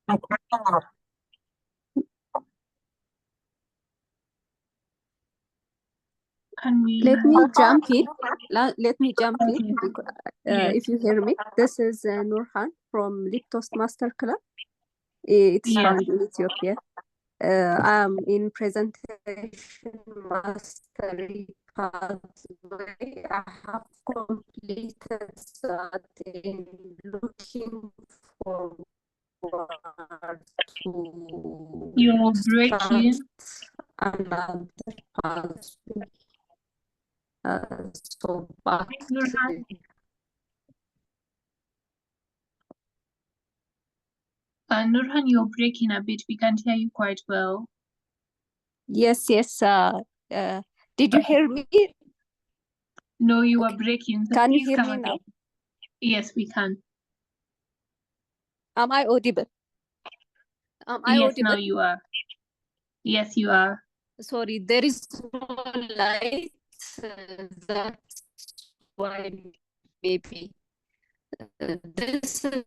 Can we? Let me jump in. Let me jump in. Okay. Because, Yes. if you hear me, this is Nurhan from Masterclass. It's Yes. found in Ethiopia. I'm in presentation mastery pathway. I have completed that in looking forward to You're start breaking. another pathway. So back Nurhan. to Nurhan, you're breaking a bit. We can't hear you quite well. yes. Did you hear me? No, you are Okay. breaking. So Can you please hear come me again. now? Yes, we can. Am I audible? Yes, now you are. Yes, you are. Sorry, there is no light. That's why maybe this is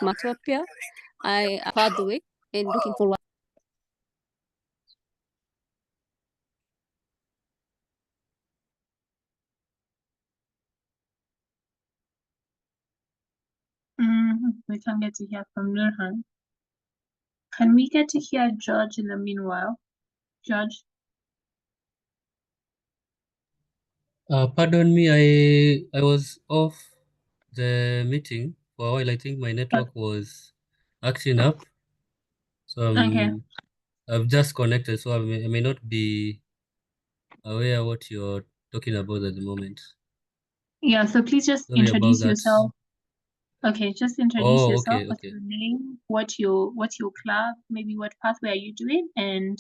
Smartopia. I pathway and looking forward. We can get to hear from Nurhan. Can we get to hear George in the meanwhile? George? Pardon me, I was off the meeting for a while. I think my network was acting up. So Okay. I've just connected, so I may not be aware what you're talking about at the moment. Yeah, so please just Sorry about introduce that. yourself. Okay, just introduce Oh, yourself. okay. What's your name? What's your club? Maybe what pathway are you doing? And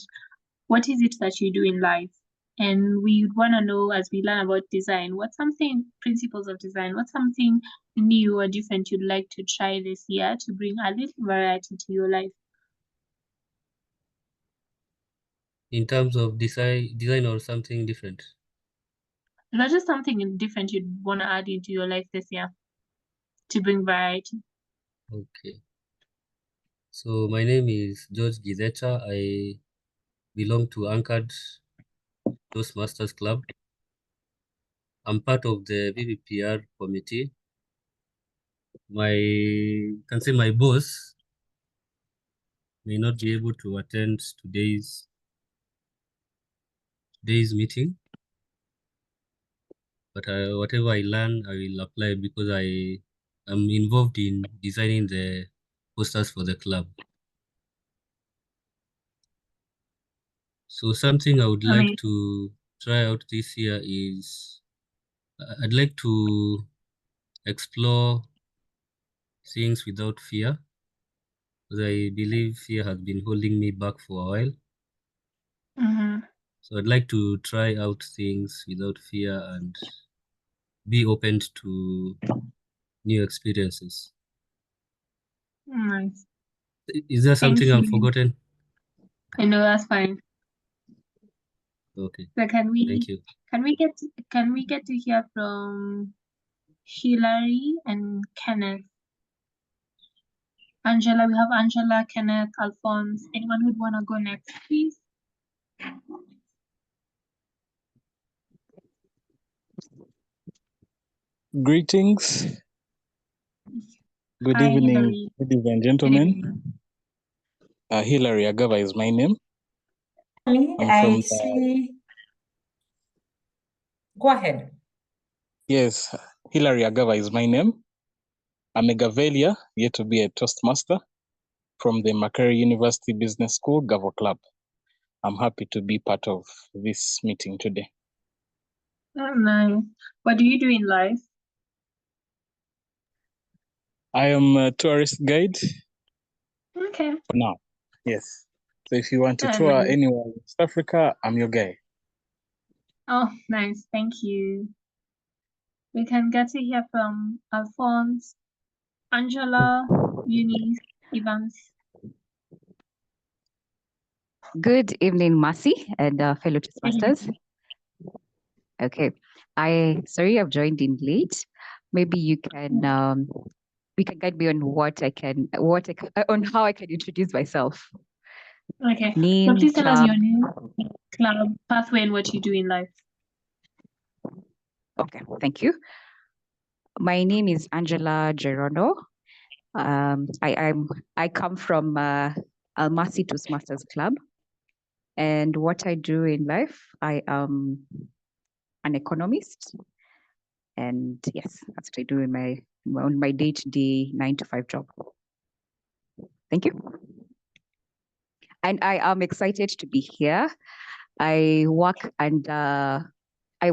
what is it that you do in life? And we want to know, as we learn about design, what's something, principles of design, what's something new or different you'd like to try this year to bring a little variety to your life? In terms of design or something different? Not just something different you'd want to add into your life this year to bring variety. Okay. So my name is George Gizeta. I belong to Anchored Toastmasters Club. I'm part of the VPPR committee. My boss may not be able to attend today's meeting, but whatever I learn, I will apply because I am involved in designing the posters for the club. So something I would like to try out this year is I'd like to explore things without fear, because I believe fear has been holding me back for a while. So I'd like to try out things without fear and be open to new experiences. Nice. Is there something I've forgotten? No, that's fine. Okay. So Thank you. can we get to hear from Hilary and Kenneth? Angela, we have Angela, Kenneth, Alphonse. Anyone who'd want to go next, please? Greetings. Good Hi, evening, Hilary. ladies and gentlemen. Hilary Agava is my name. I see. Go ahead. Yes, Hilary Agava is my name. I'm a Gavelia, yet to be a Toastmaster from the Makerere University Business School Gavo Club. I'm happy to be part of this meeting today. Oh, nice. What do you do in life? I am a tourist guide. Okay. For now, yes. So if you want to Oh, tour nice. anywhere in South Africa, I'm your guy. Oh, nice. Thank you. We can get to hear from Alphonse, Angela, Eunice, Evans. Good evening, Mercy and fellow Toastmasters. Okay. Sorry I've joined in late. Maybe you can we can guide me on on how I can introduce myself. Okay. So Name, please tell us your club. name, club, pathway, and what you do in life. Okay, thank you. My name is Angela Gerono. I come from Almasi Toastmasters Club, and what I do in life, I am an economist, and yes, that's what I do in my day-to-day 9 to 5 job. Thank you. And I am excited to be here. I work under my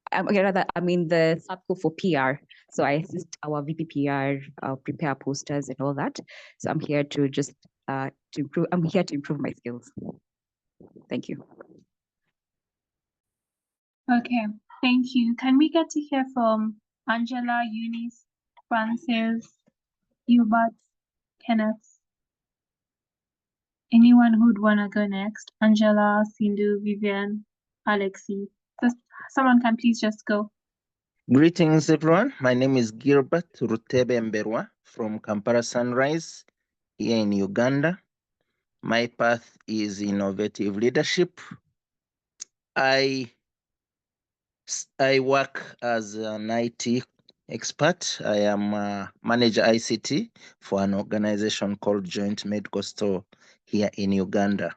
I'm in the circle for PR. So I assist our VPPR prepare posters and all that. So I'm here to just to improve my skills. Thank you. Okay, thank you. Can we get to hear from Angela, Eunice, Francis, Hubert, Kenneth? Anyone who'd want to go next? Angela, Sindhu, Vivian, Alexi. Someone can please just go. Greetings, everyone. My name is Gilbert Rutebe Mberwa from Kampala Sunrise here in Uganda. My path is innovative leadership. I work as an IT expert. I am a manager ICT for an organization called Joint Medical Store here in Uganda.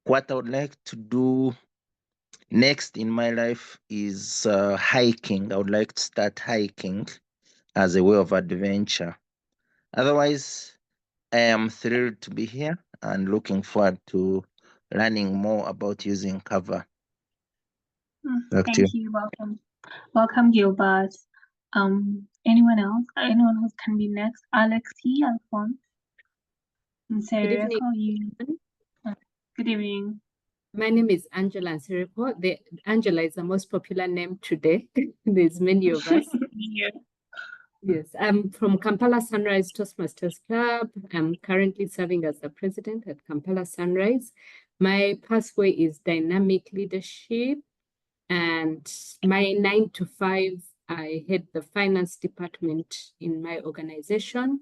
What I would like to do next in my life is hiking. I would like to start hiking as a way of adventure. Otherwise, I am thrilled to be here and looking forward to learning more about using Canva. Thank you. Welcome. Welcome, Gilbert. Anyone else? Anyone who can be next? Alexi, Alphonse, and Sarah. Good evening. My name is Angela Nsiriko. Angela is the most popular name today. There's many of us. Yeah. Yes, I'm from Kampala Sunrise Toastmasters Club. I'm currently serving as the president at Kampala Sunrise. My pathway is dynamic leadership, and my 9 to 5, I head the finance department in my organization.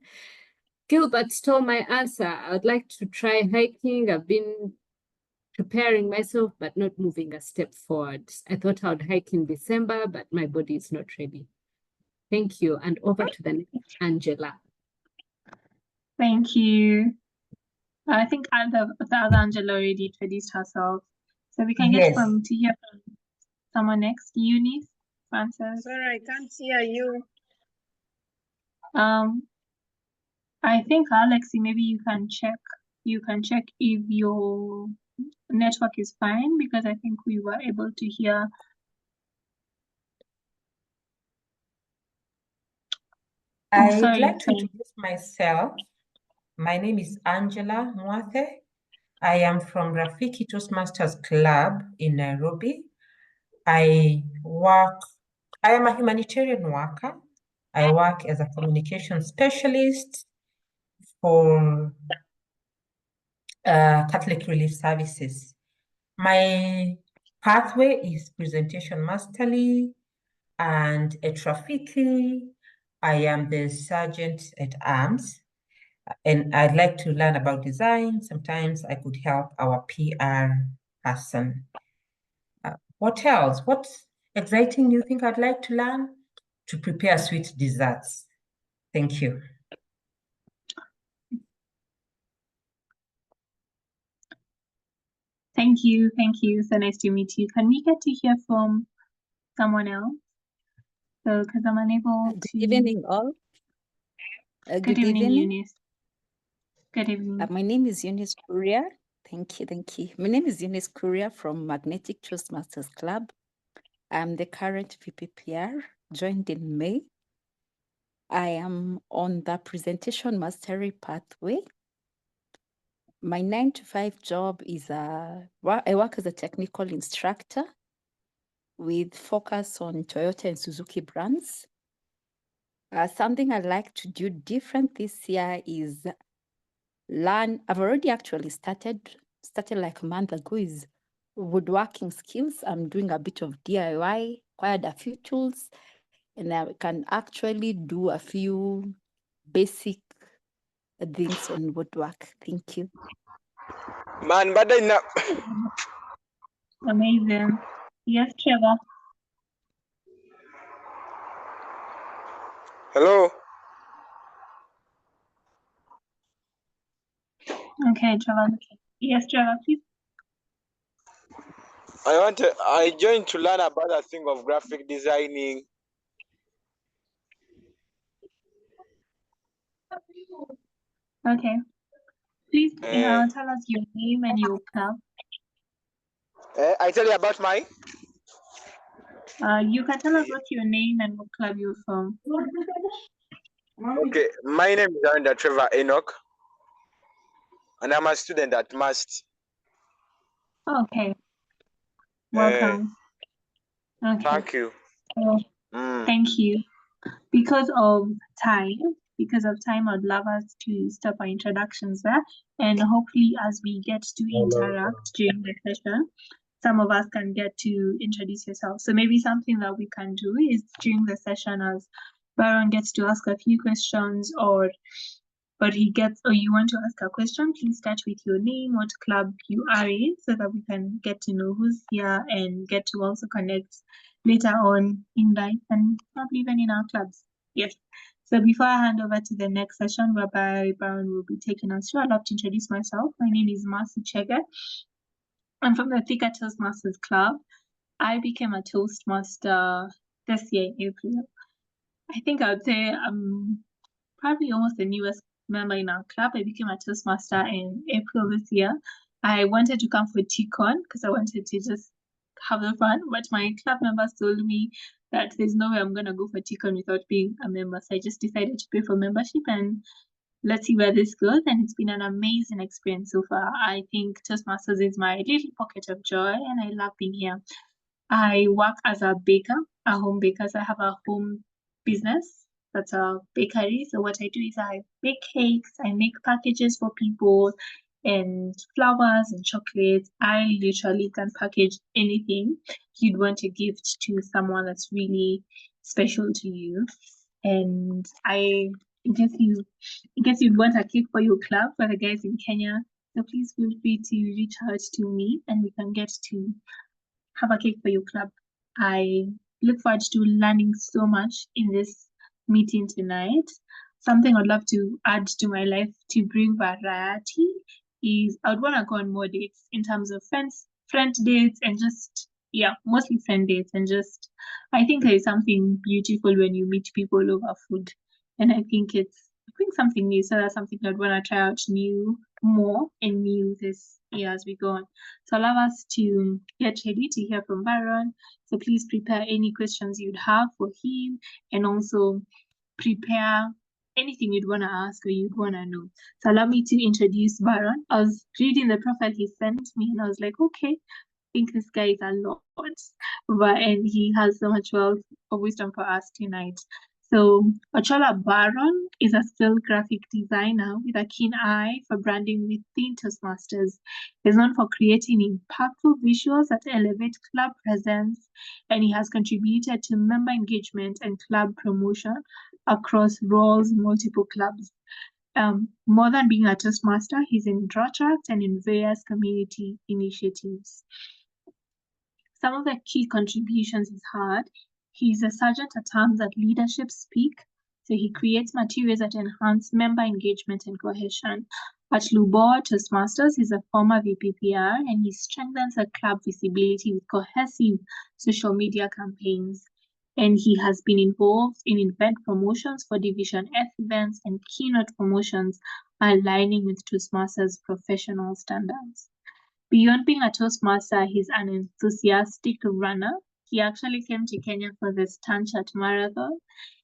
Gilbert stole my answer. I would like to try hiking. I've been preparing myself, but not moving a step forward. I thought I would hike in December, but my body is not ready. Thank you. And over to the next, Angela. Thank you. I think the other Angela already introduced herself. So we can get to hear from someone next. Eunice, Francis. Sorry, I can't hear you. I think Alexi, maybe you can check if your network is fine, because I think we were able to hear. I'd like to introduce myself. My name is Angela Mwathe. I am from Rafiki Toastmasters Club in Nairobi. I am a humanitarian worker. I work as a communication specialist for Catholic Relief Services. My pathway is presentation masterly and a Rafiki. I am the sergeant at arms, and I'd like to learn about design. Sometimes I could help our PR person. What else? What's exciting you think I'd like to learn? To prepare sweet desserts. Thank you. Thank you. So nice to meet you. Can we get to hear from someone else? So, because I'm unable to. Good evening, all. Good evening, Eunice. Good evening. My name is Eunice Kuria. Thank you. My name is Eunice Kuria from Magnetic Toastmasters Club. I'm the current VPPR, joined in May. I am on the presentation mastery pathway. My 9 to 5 job is I work as a technical instructor with focus on Toyota and Suzuki brands. Something I'd like to do different this year is learn. I've already actually started like a month ago, is woodworking skills. I'm doing a bit of DIY, acquired a few tools, and I can actually do a few basic things on woodwork. Thank you. Man, but then Amazing. Yes, Trevor. hello. Okay, Trevor. Okay. Yes, Trevor, please. I joined to learn about a thing of graphic designing. Okay. Please Uh, tell us your name and your club. I tell you about my. You can tell us what's your name and what club you're from. Okay, my name is Aranda Trevor Enoch, and I'm a student at MAST. Okay. Welcome. Okay. Thank you. Thank you. Because of time, I'd love us to stop our introductions there. And hopefully, as we get to interact during the session, some of us can get to introduce yourself. So maybe something that we can do is during the session, as Baron gets to ask a few questions, or you want to ask a question, please start with your name, what club you are in, so that we can get to know who's here and get to also connect later on in life and probably even in our clubs. Yes. So before I hand over to the next session, whereby Baron will be taking us through, I'd love to introduce myself. My name is Marcy Chege. I'm from the Thika Toastmasters Club. I became a Toastmaster this year in April. I think I would say I'm probably almost the newest member in our club. I became a Toastmaster in April this year. I wanted to come for TEACON because I wanted to just have the fun, but my club members told me that there's no way I'm going to go for TEACON without being a member. So I just decided to pay for membership and let's see where this goes. And it's been an amazing experience so far. I think Toastmasters is my little pocket of joy and I love being here. I work as a baker, a home baker. So I have a home business that's a bakery. So what I do is I bake cakes, I make packages for people and flowers and chocolates. I literally can package anything you'd want to gift to someone that's really special to you. And in case you'd want a cake for your club for the guys in Kenya, so please feel free to reach out to me and we can get to have a cake for your club. I look forward to learning so much in this meeting tonight. Something I'd love to add to my life to bring variety is I'd want to go on more dates in terms of friend dates and just, mostly friend dates and just, I think there's something beautiful when you meet people over food. And I think something new. So that's something I'd want to try out more this year as we go on. So allow us to get ready to hear from Baron. So please prepare any questions you'd have for him and also prepare anything you'd want to ask or you'd want to know. So allow me to introduce Baron. I was reading the profile he sent me and I was like, okay, I think this guy is a lot, and he has so much wealth of wisdom for us tonight. So Ochola Baron is a skilled graphic designer with a keen eye for branding within Toastmasters. He's known for creating impactful visuals that elevate club presence, and he has contributed to member engagement and club promotion across roles in multiple clubs. More than being a Toastmaster, he's in Drawtract and in various community initiatives. Some of the key contributions he's had: he's a sergeant at arms at Leadership Speak, so he creates materials that enhance member engagement and cohesion. At Luboa Toastmasters, he's a former VPPR and he strengthens the club visibility with cohesive social media campaigns. And he has been involved in event promotions for Division F events and keynote promotions aligning with Toastmasters professional standards. Beyond being a Toastmaster, he's an enthusiastic runner. He actually came to Kenya for the Stanchart Marathon.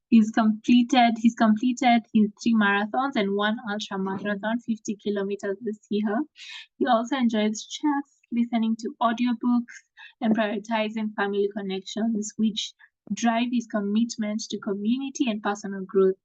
He's completed his 3 marathons and 1 ultra marathon, 50 kilometers this year. He also enjoys chess, listening to audiobooks, and prioritizing family connections, which drive his commitment to community and personal growth.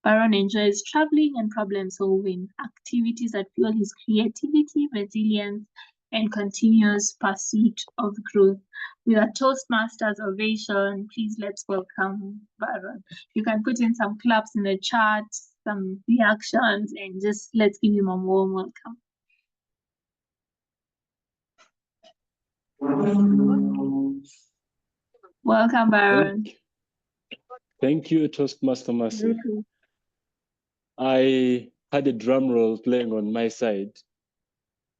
Baron enjoys traveling and problem solving, activities that fuel his creativity, resilience, and continuous pursuit of growth. With a Toastmasters ovation, please let's welcome Baron. You can put in some claps in the chat, some reactions, and just let's give him a warm welcome. Welcome, Baron. Thank you, Toastmaster Mercy. I had a drum roll playing on my side.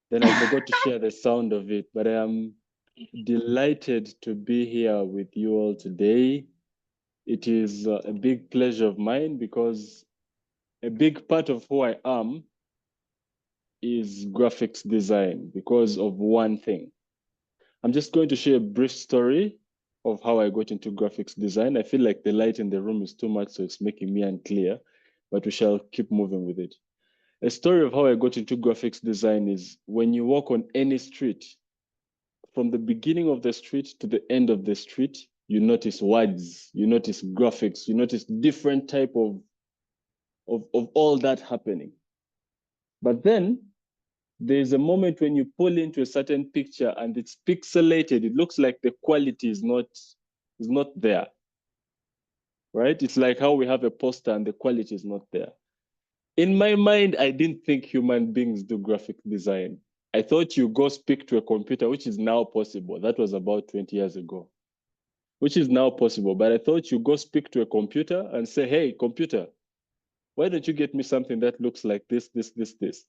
Then I forgot to share the sound of it, but I am delighted to be here with you all today. It is a big pleasure of mine because a big part of who I am is graphics design because of one thing. I'm just going to share a brief story of how I got into graphics design. I feel like the light in the room is too much, so it's making me unclear, but we shall keep moving with it. A story of how I got into graphics design is when you walk on any street, from the beginning of the street to the end of the street, you notice words, you notice graphics, you notice different type of all that happening. But then there's a moment when you pull into a certain picture and it's pixelated. It looks like the quality is not there, right? It's like how we have a poster and the quality is not there. In my mind, I didn't think human beings do graphic design. I thought you go speak to a computer, which is now possible. That was about 20 years ago, which is now possible. But I thought you go speak to a computer and say, hey, computer, why don't you get me something that looks like this, this, this, this?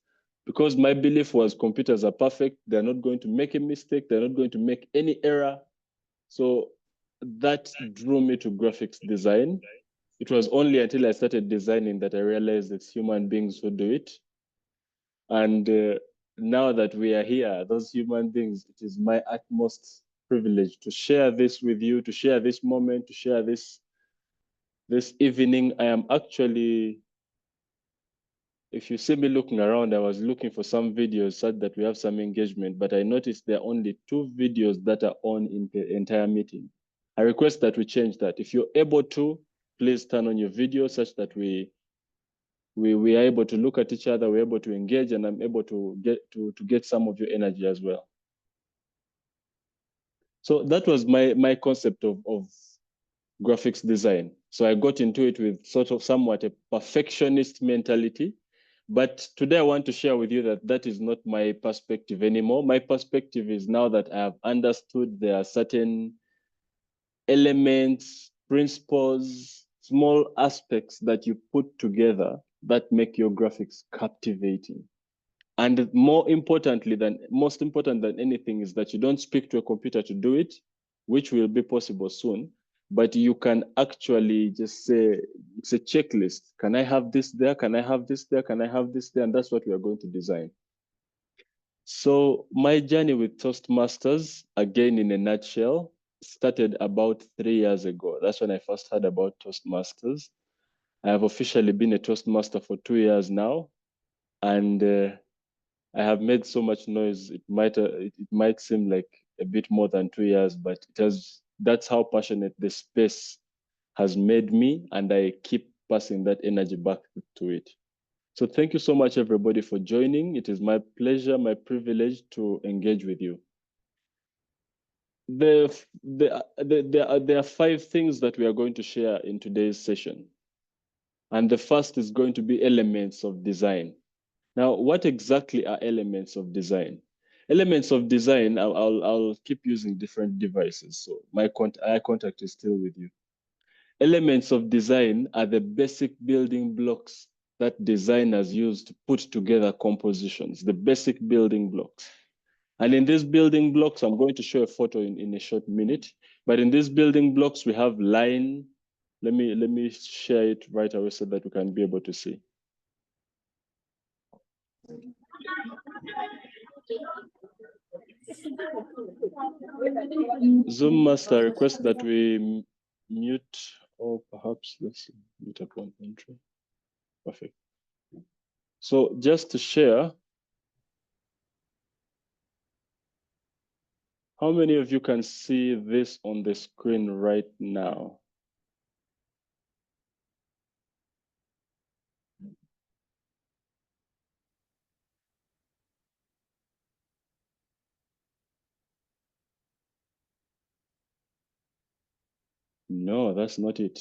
Because my belief was computers are perfect. They're not going to make a mistake. They're not going to make any error. So that drew me to graphics design. It was only until I started designing that I realized it's human beings who do it. And now that we are here, those human beings, it is my utmost privilege to share this with you, to share this moment, to share this evening. I am actually, if you see me looking around, I was looking for some videos so that we have some engagement, but I noticed there are only 2 videos that are on in the entire meeting. I request that we change that. If you're able to, please turn on your video such that we are able to look at each other, we're able to engage, and I'm able to get some of your energy as well. So that was my concept of graphics design. So I got into it with sort of somewhat a perfectionist mentality. But today I want to share with you that that is not my perspective anymore. My perspective is now that I have understood there are certain elements, principles, small aspects that you put together that make your graphics captivating. And most important than anything is that you don't speak to a computer to do it, which will be possible soon, but you can actually just say, it's a checklist. Can I have this there? Can I have this there? Can I have this there? And that's what we are going to design. So my journey with Toastmasters, again, in a nutshell, started about 3 years ago. That's when I first heard about Toastmasters. I have officially been a Toastmaster for 2 years now. And I have made so much noise. It might seem like a bit more than 2 years, but that's how passionate the space has made me, and I keep passing that energy back to it. So thank you so much, everybody, for joining. It is my pleasure, my privilege to engage with you. There are 5 things that we are going to share in today's session. And the first is going to be elements of design. Now, what exactly are elements of design? Elements of design, I'll keep using different devices. So my eye contact is still with you. Elements of design are the basic building blocks that designers use to put together compositions, the basic building blocks. And in these building blocks, I'm going to show a photo in a short minute, but in these building blocks, we have line. Let me share it right away so that we can be able to see. Zoom master requests that we mute, or perhaps let's see, mute upon entry. Perfect. So just to share, how many of you can see this on the screen right now? No, that's not it.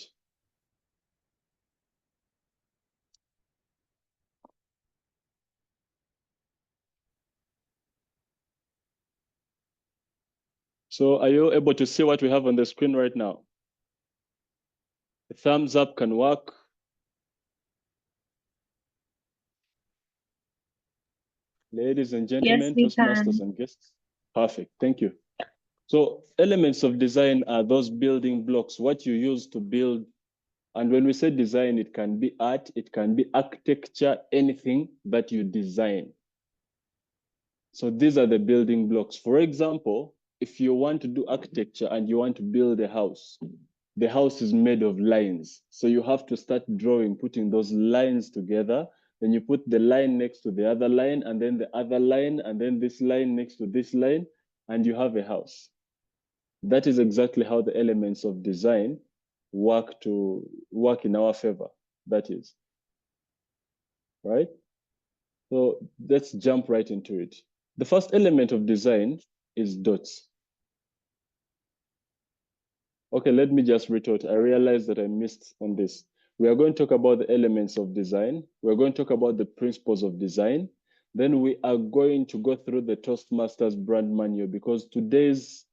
So are you able to see what we have on the screen right now? A thumbs up can work. Ladies and gentlemen, we Toastmasters can. and guests. Perfect, thank you. So elements of design are those building blocks, what you use to build. And when we say design, it can be art, it can be architecture, anything that you design. So these are the building blocks. For example, if you want to do architecture and you want to build a house, the house is made of lines. So you have to start drawing, putting those lines together. Then you put the line next to the other line, and then the other line, and then this line next to this line, and you have a house. That is exactly how the elements of design work in our favor. That is, right? So let's jump right into it. The first element of design is dots. Okay, let me just retort. I realized that I missed on this. We are going to talk about the elements of design. We're going to talk about the principles of design. Then we are going to go through the Toastmasters brand manual, because today's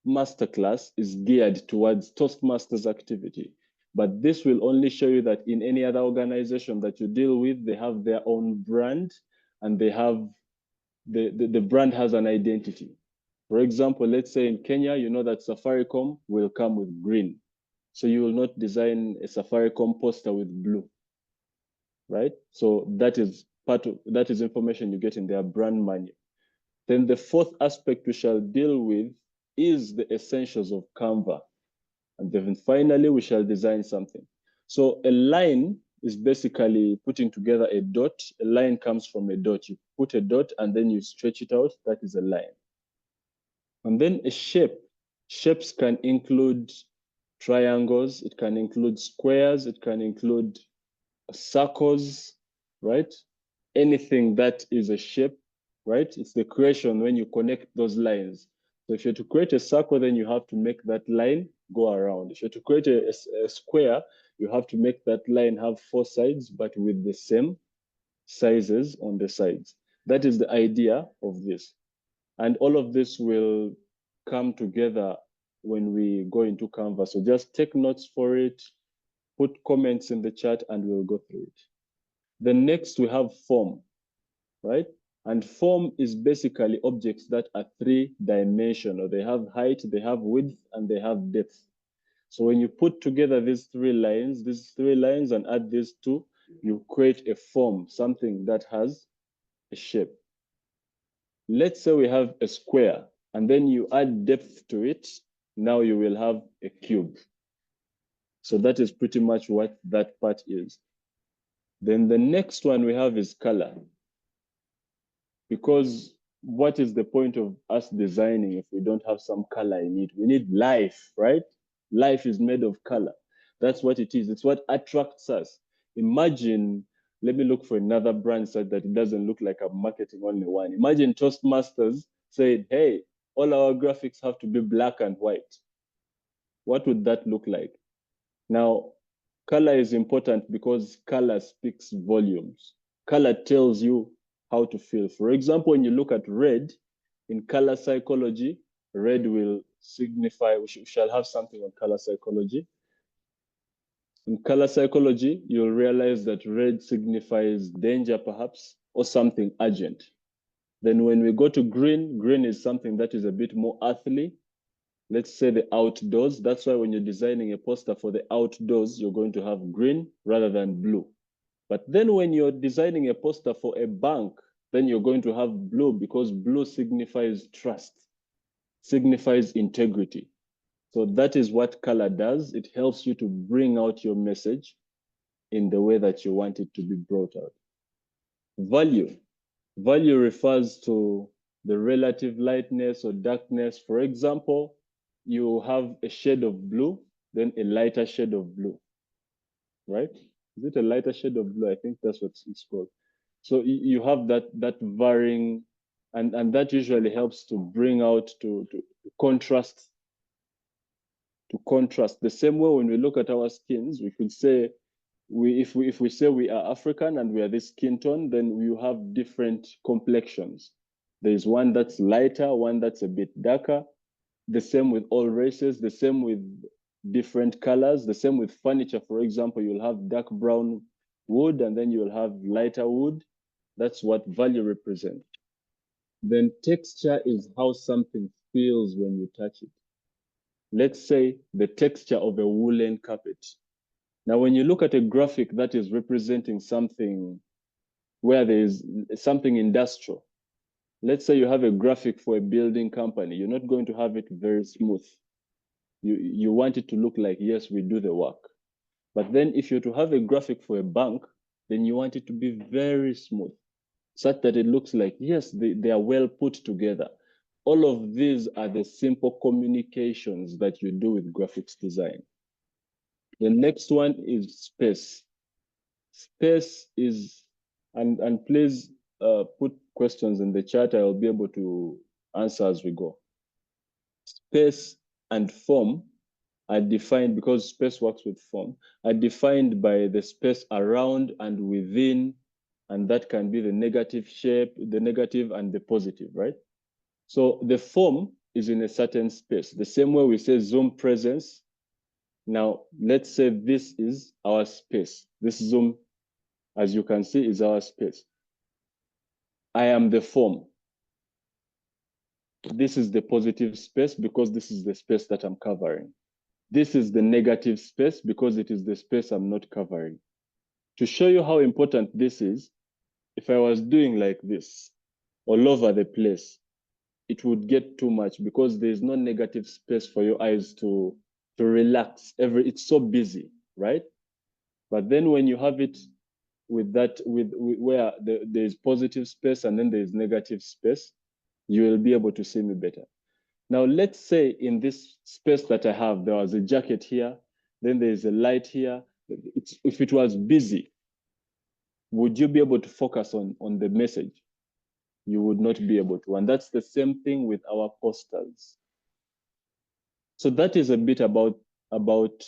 masterclass is geared towards Toastmasters activity. But this will only show you that in any other organization that you deal with, they have their own brand, and they have the brand has an identity. For example, let's say in Kenya, you know that Safaricom will come with green. So you will not design a Safaricom poster with blue, right? So that is information you get in their brand manual. Then the fourth aspect we shall deal with is the essentials of Canva. And then finally, we shall design something. So a line is basically putting together a dot. A line comes from a dot. You put a dot and then you stretch it out. That is a line. And then a shape. Shapes can include triangles. It can include squares. It can include circles, right? Anything that is a shape, right? It's the creation when you connect those lines. So if you're to create a circle, then you have to make that line go around. If you're to create a square, you have to make that line have 4 sides, but with the same sizes on the sides. That is the idea of this. And all of this will come together when we go into Canva. So just take notes for it, put comments in the chat, and we'll go through it. Then next we have form, right? And form is basically objects that are 3-dimensional. They have height, they have width, and they have depth. So when you put together these 3 lines and add these 2, you create a form, something that has a shape. Let's say we have a square, and then you add depth to it. Now you will have a cube. So that is pretty much what that part is. Then the next one we have is color. Because what is the point of us designing if we don't have some color in it? We need life, right? Life is made of color. That's what it is. It's what attracts us. Imagine, let me look for another brand so that it doesn't look like I'm marketing only one. Imagine Toastmasters said, hey, all our graphics have to be black and white. What would that look like? Now, color is important because color speaks volumes. Color tells you how to feel. For example, when you look at red, in color psychology, red will signify, we shall have something on color psychology. In color psychology, you'll realize that red signifies danger perhaps, or something urgent. Then when we go to green, green is something that is a bit more earthly. Let's say the outdoors. That's why when you're designing a poster for the outdoors, you're going to have green rather than blue. But then when you're designing a poster for a bank, then you're going to have blue, because blue signifies trust, signifies integrity. So that is what color does. It helps you to bring out your message in the way that you want it to be brought out. Value. Value refers to the relative lightness or darkness. For example, you have a shade of blue, then a lighter shade of blue, right? Is it a lighter shade of blue? I think that's what it's called. So you have that varying, and that usually helps to bring out, to contrast contrast. The same way when we look at our skins, we could say, if we say we are African and we are this skin tone, then we have different complexions. There's one that's lighter, one that's a bit darker. The same with all races, the same with different colors, the same with furniture. For example, you'll have dark brown wood and then you'll have lighter wood. That's what value represents. Then texture is how something feels when you touch it. Let's say the texture of a woolen carpet. Now, when you look at a graphic that is representing something where there is something industrial, let's say you have a graphic for a building company, you're not going to have it very smooth. You want it to look like, yes, we do the work. But then if you're to have a graphic for a bank, then you want it to be very smooth, such that it looks like, yes, they are well put together. All of these are the simple communications that you do with graphics design. The next one is space. Space is, and please put questions in the chat. I'll be able to answer as we go. Space and form are defined, because space works with form, are defined by the space around and within, and that can be the negative shape, the negative and the positive, right? So the form is in a certain space. The same way we say Zoom presence. Now, let's say this is our space. This Zoom, as you can see, is our space. I am the form. This is the positive space because this is the space that I'm covering. This is the negative space because it is the space I'm not covering. To show you how important this is, if I was doing like this all over the place, it would get too much because there's no negative space for your eyes to relax. It's so busy, right? But then when you have it with that, with where there's positive space and then there's negative space, you will be able to see me better. Now, let's say in this space that I have, there was a jacket here, then there's a light here. If it was busy, would you be able to focus on the message? You would not be able to. And that's the same thing with our posters. So that is a bit about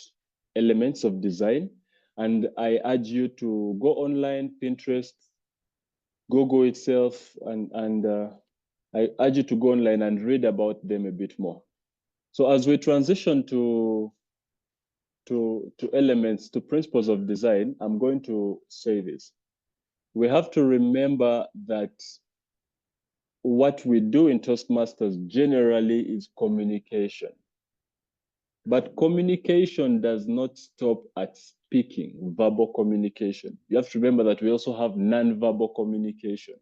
elements of design. And I urge you to go online, Pinterest, Google itself, and I urge you to go online and read about them a bit more. So as we transition to elements, to principles of design, I'm going to say this. We have to remember that what we do in Toastmasters generally is communication. But communication does not stop at speaking, verbal communication. You have to remember that we also have non-verbal communication.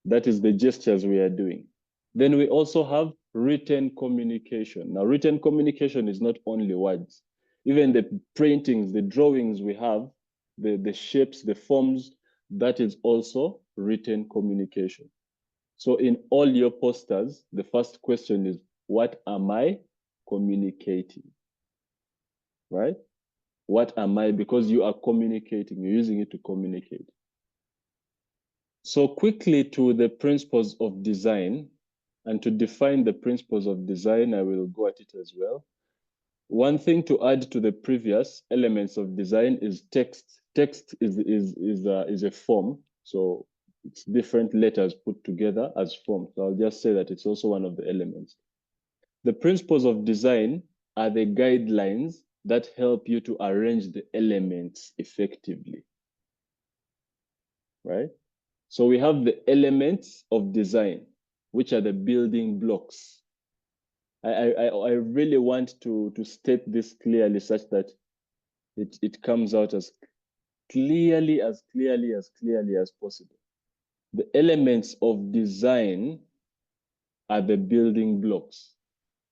That is the gestures we are doing. Then we also have written communication. Now, written communication is not only words. Even the printings, the drawings we have, the shapes, the forms, that is also written communication. So in all your posters, the first question is, what am I communicating? Right? What am I? Because you are communicating, you're using it to communicate. So quickly to the principles of design, and to define the principles of design, I will go at it as well. One thing to add to the previous elements of design is text. Text is a form, so it's different letters put together as form. So I'll just say that it's also one of the elements. The principles of design are the guidelines that help you to arrange the elements effectively, right? So we have the elements of design, which are the building blocks. I really want to state this clearly such that it comes out as clearly as possible. The elements of design are the building blocks.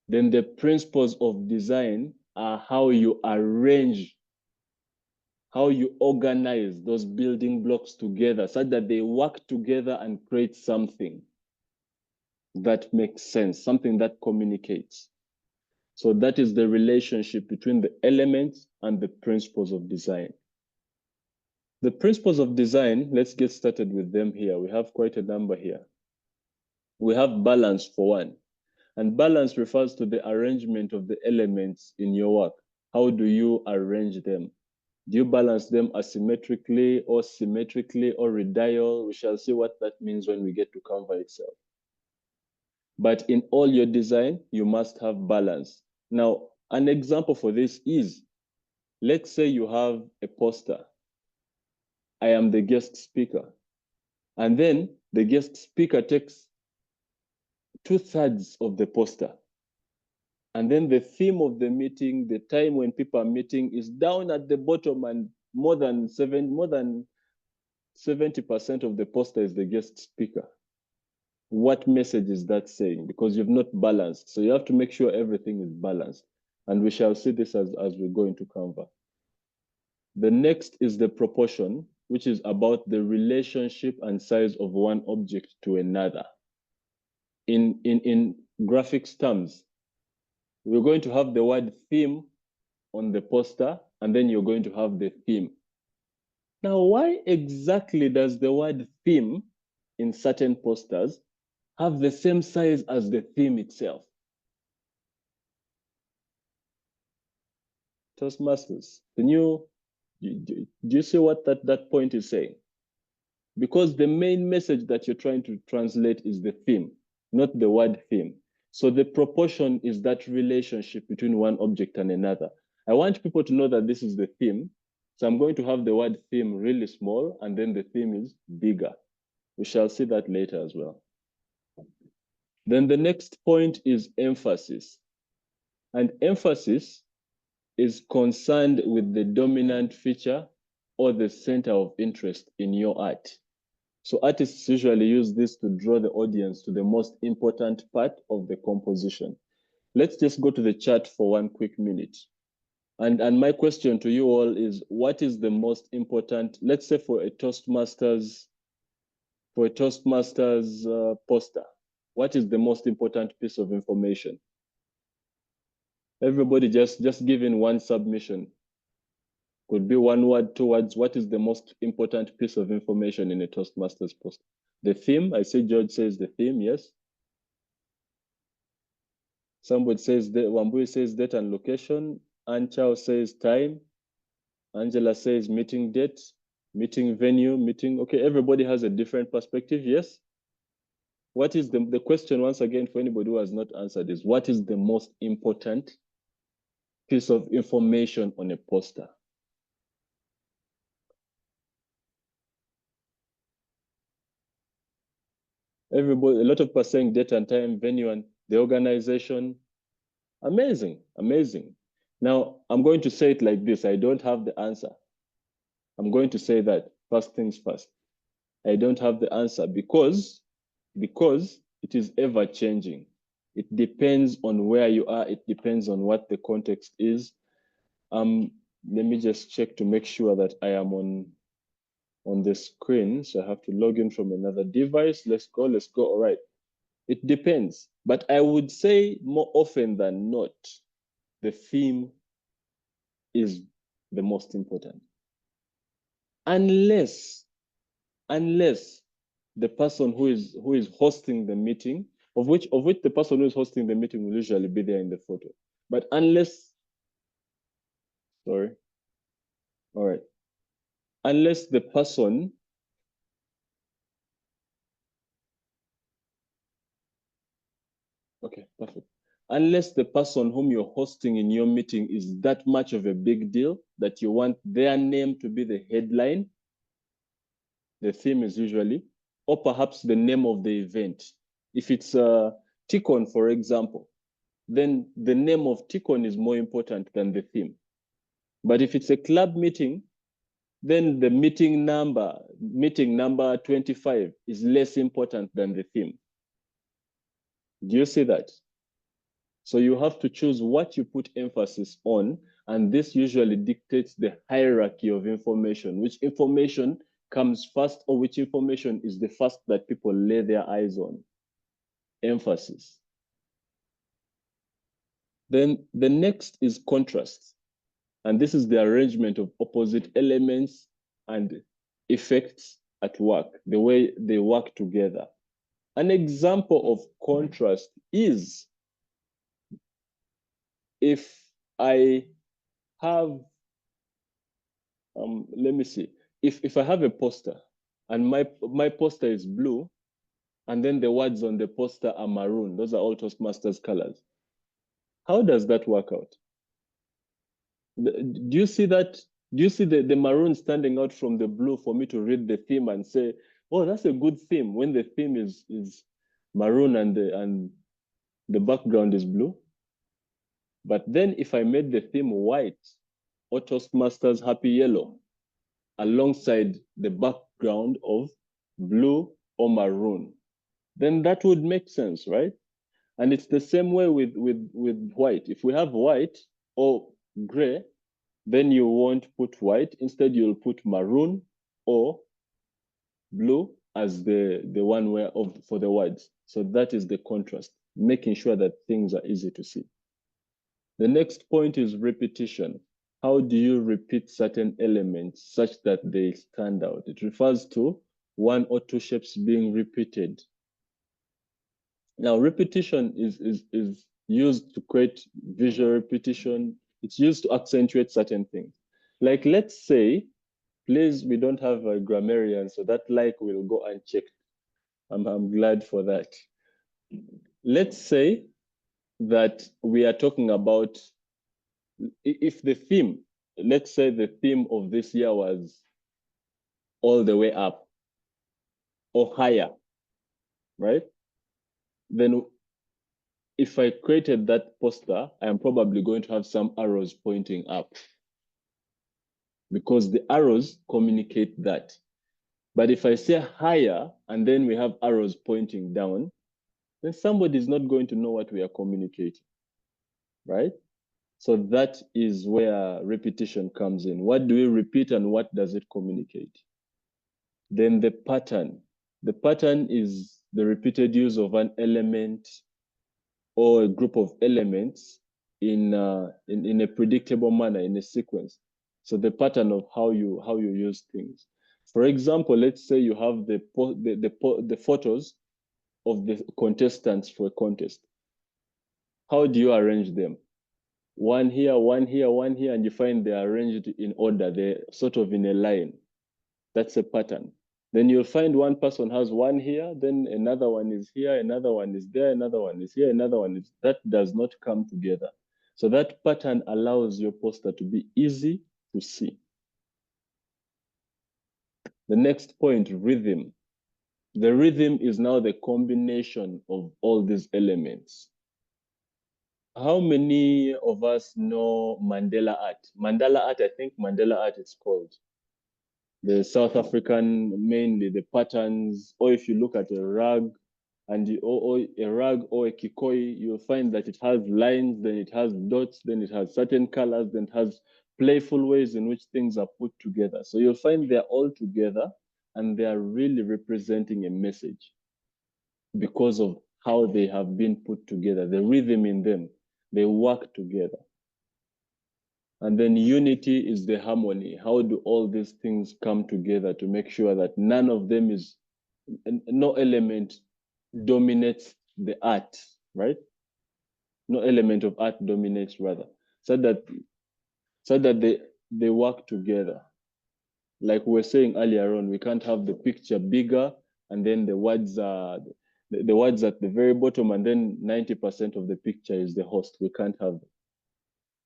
Then the principles of design are how you arrange, how you organize those building blocks together such that they work together and create something that makes sense, something that communicates. So that is the relationship between the elements and the principles of design. The principles of design, let's get started with them here. We have quite a number here. We have balance for one. And balance refers to the arrangement of the elements in your work. How do you arrange them? Do you balance them asymmetrically or symmetrically or radial? We shall see what that means when we get to Canva itself. But in all your design, you must have balance. Now, an example for this is, let's say you have a poster. I am the guest speaker. And then the guest speaker takes 2/3 of the poster. And then the theme of the meeting, the time when people are meeting, is down at the bottom, and more than 70% of the poster is the guest speaker. What message is that saying? Because you've not balanced. So you have to make sure everything is balanced. And we shall see this as we go into Canva. The next is the proportion, which is about the relationship and size of one object to another. In graphics terms, we're going to have the word theme on the poster, and then you're going to have the theme. Now, why exactly does the word theme in certain posters have the same size as the theme itself? Toastmasters, do you see what that point is saying? Because the main message that you're trying to translate is the theme, not the word theme. So the proportion is that relationship between one object and another. I want people to know that this is the theme. So I'm going to have the word theme really small, and then the theme is bigger. We shall see that later as well. Then the next point is emphasis. And emphasis is concerned with the dominant feature or the center of interest in your art. So artists usually use this to draw the audience to the most important part of the composition. Let's just go to the chart for 1 quick minute. And my question to you all is, what is the most important, let's say for a Toastmasters poster, what is the most important piece of information? Everybody just give in one submission. Could be 1 word, 2 words. What is the most important piece of information in a Toastmasters poster? The theme. I see George says the theme, yes. Somebody says, Wambui says date and location. Anchao says time. Angela says meeting date, meeting venue, meeting. Okay, everybody has a different perspective, yes. What is the question, once again, for anybody who has not answered, is what is the most important piece of information on a poster? Everybody, a lot of people saying date and time, venue, and the organization. Amazing, amazing. Now, I'm going to say it like this. I don't have the answer. I'm going to say that first things first. I don't have the answer because it is ever changing. It depends on where you are. It depends on what the context is. Let me just check to make sure that I am on the screen. So I have to log in from another device. Let's go. All right. It depends. But I would say more often than not, the theme is the most important. Unless the person who is hosting the meeting, of which the person who is hosting the meeting will usually be there in the photo. But unless, sorry, all right, unless the person, okay, perfect. Unless the person whom you're hosting in your meeting is that much of a big deal that you want their name to be the headline, the theme is usually, or perhaps the name of the event. If it's TEACON, for example, then the name of TEACON is more important than the theme. But if it's a club meeting, then the meeting number 25 is less important than the theme. Do you see that? So you have to choose what you put emphasis on, and this usually dictates the hierarchy of information, which information comes first or which information is the first that people lay their eyes on. Emphasis. Then the next is contrast. And this is the arrangement of opposite elements and effects at work, the way they work together. An example of contrast is if I have, let me see, if I have a poster and my poster is blue, and then the words on the poster are maroon, those are all Toastmasters colors. How does that work out? Do you see that? Do you see the maroon standing out from the blue for me to read the theme and say, oh, that's a good theme, when the theme is maroon and the background is blue? But then if I made the theme white, or Toastmasters Happy Yellow, alongside the background of blue or maroon, then that would make sense, right? And it's the same way with white. If we have white or gray, then you won't put white. Instead, you'll put maroon or blue as the one where for the words. So that is the contrast, making sure that things are easy to see. The next point is repetition. How do you repeat certain elements such that they stand out? It refers to one or two shapes being repeated. Now, repetition is used to create visual repetition. It's used to accentuate certain things. Like, let's say, please, we don't have a grammarian, so that like will go unchecked. I'm glad for that. Let's say that we are talking about, if the theme, let's say the theme of this year was all the way up or higher, right? Then if I created that poster, I am probably going to have some arrows pointing up, because the arrows communicate that. But if I say higher and then we have arrows pointing down, then somebody is not going to know what we are communicating, right? So that is where repetition comes in. What do we repeat and what does it communicate? Then the pattern. The pattern is the repeated use of an element or a group of elements in a predictable manner, in a sequence. So the pattern of how you use things. For example, let's say you have the photos of the contestants for a contest. How do you arrange them? One here, one here, one here, and you find they're arranged in order. They're sort of in a line. That's a pattern. Then you'll find one person has one here, then another one is here, another one is there, another one is here, another one is, that does not come together. So that pattern allows your poster to be easy to see. The next point, rhythm. The rhythm is now the combination of all these elements. How many of us know Mandela art? Mandela art, I think Mandela art is called. The South African, mainly the patterns, or if you look at a rug, and or a rug or a kikoi, you'll find that it has lines, then it has dots, then it has certain colors, then it has playful ways in which things are put together. So you'll find they're all together and they are really representing a message because of how they have been put together, the rhythm in them, they work together. And then unity is the harmony. How do all these things come together to make sure that none of them is, no element dominates the art, right? No element of art dominates, rather, so that they work together. Like we were saying earlier on, we can't have the picture bigger and then the words are the words at the very bottom, and then 90% of the picture is the host. We can't have that.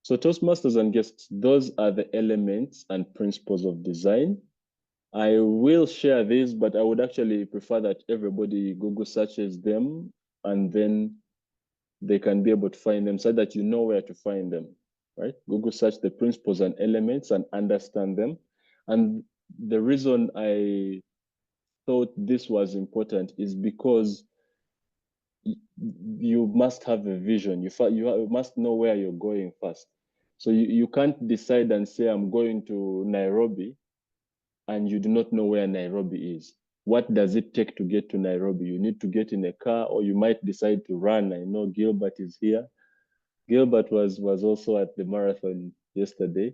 So Toastmasters and guests, those are the elements and principles of design. I will share these, but I would actually prefer that everybody Google searches them and then they can be able to find them so that you know where to find them, right? Google search the principles and elements and understand them. And the reason I thought this was important is because you must have a vision. You must know where you're going first. So you can't decide and say, I'm going to Nairobi, and you do not know where Nairobi is. What does it take to get to Nairobi? You need to get in a car, or you might decide to run. I know Gilbert is here. Gilbert was also at the marathon yesterday.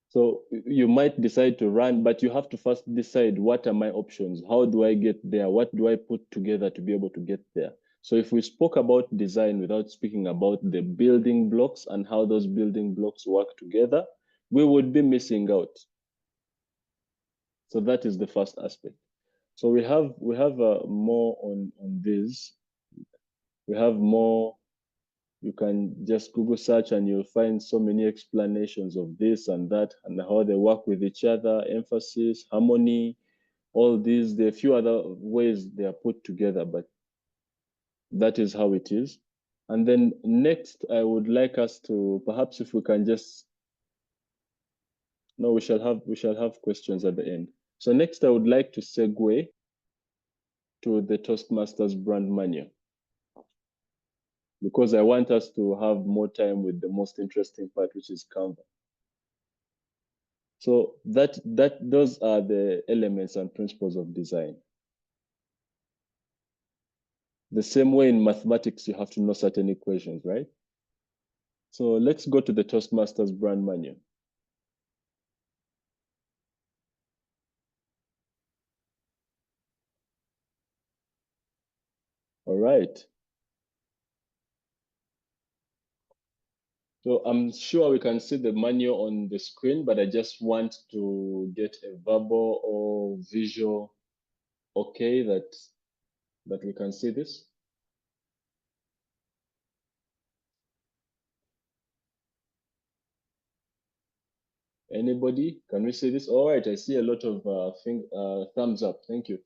So you might decide to run, but you have to first decide, what are my options? How do I get there? What do I put together to be able to get there? So if we spoke about design without speaking about the building blocks and how those building blocks work together, we would be missing out. So that is the first aspect. So we have more on this. We have more. You can just Google search and you'll find so many explanations of this and that and how they work with each other, emphasis, harmony, all these. There are a few other ways they are put together, but that is how it is. And then next, I would like us to, perhaps if we can just, no, we shall have questions at the end. So next, I would like to segue to the Toastmasters brand manual, because I want us to have more time with the most interesting part, which is Canva. So those are the elements and principles of design. The same way in mathematics, you have to know certain equations, right? So let's go to the Toastmasters brand manual. All right. So I'm sure we can see the manual on the screen, but I just want to get a verbal or visual okay that we can see this. Anybody? Can we see this? All right, I see a lot of thumbs up. Thank you.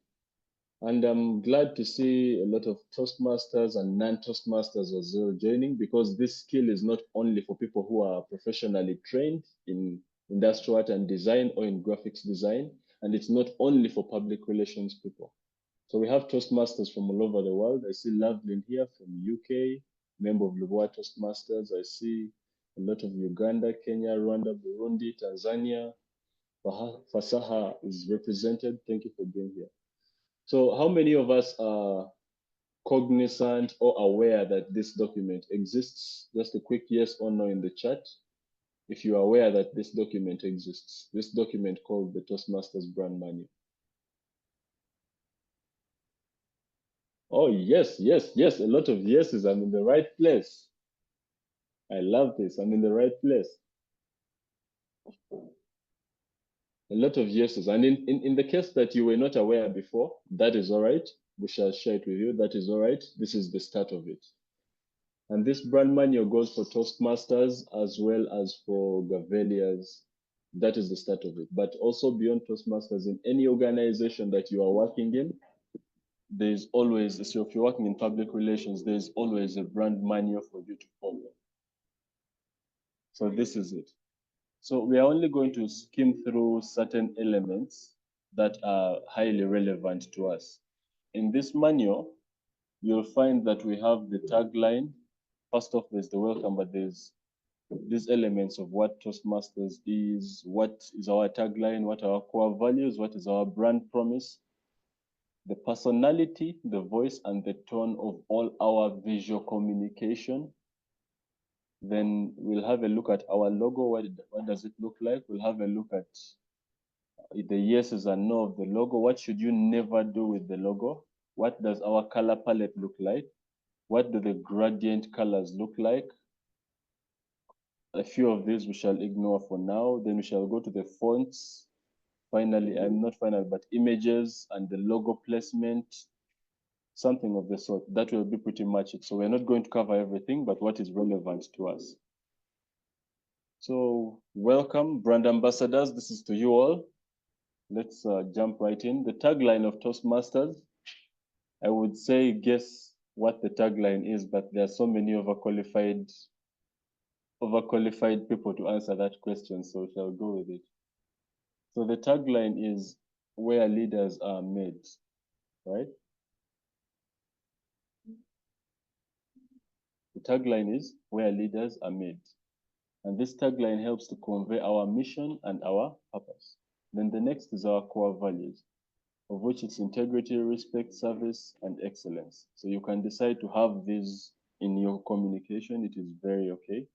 And I'm glad to see a lot of Toastmasters and non-Toastmasters as well joining, because this skill is not only for people who are professionally trained in industrial art and design or in graphics design, and it's not only for public relations people. So we have Toastmasters from all over the world. I see Lovelyn here from UK, member of Luboa Toastmasters. I see a lot of Uganda, Kenya, Rwanda, Burundi, Tanzania. Fasaha is represented. Thank you for being here. So how many of us are cognizant or aware that this document exists? Just a quick yes or no in the chat if you are aware that this document exists. This document called the Toastmasters brand manual. Oh, yes, yes, yes. A lot of yeses. I'm in the right place. I love this. I'm in the right place. A lot of yeses. And in the case that you were not aware before, that is all right. We shall share it with you. That is all right. This is the start of it. And this brand manual goes for Toastmasters as well as for Gavelias. That is the start of it. But also beyond Toastmasters, in any organization that you are working in, there's always, so if you're working in public relations, there's always a brand manual for you to follow. So this is it. So we are only going to skim through certain elements that are highly relevant to us. In this manual, you'll find that we have the tagline. First off, there's the welcome, but there's these elements of what Toastmasters is, what is our tagline, what are our core values, what is our brand promise, the personality, the voice, and the tone of all our visual communication. Then we'll have a look at our logo. What does it look like? We'll have a look at the yeses and no of the logo. What should you never do with the logo? What does our color palette look like? What do the gradient colors look like? A few of these we shall ignore for now. Then we shall go to the fonts. Finally, I'm not final, but images and the logo placement, something of the sort. That will be pretty much it. So we're not going to cover everything, but what is relevant to us. So welcome, brand ambassadors. This is to you all. Let's jump right in. The tagline of Toastmasters, I would say guess what the tagline is, but there are so many overqualified people to answer that question, so we shall go with it. So the tagline is where leaders are made, right? The tagline is where leaders are made. And this tagline helps to convey our mission and our purpose. Then the next is our core values, of which it's integrity, respect, service, and excellence. So you can decide to have these in your communication. It is very okay.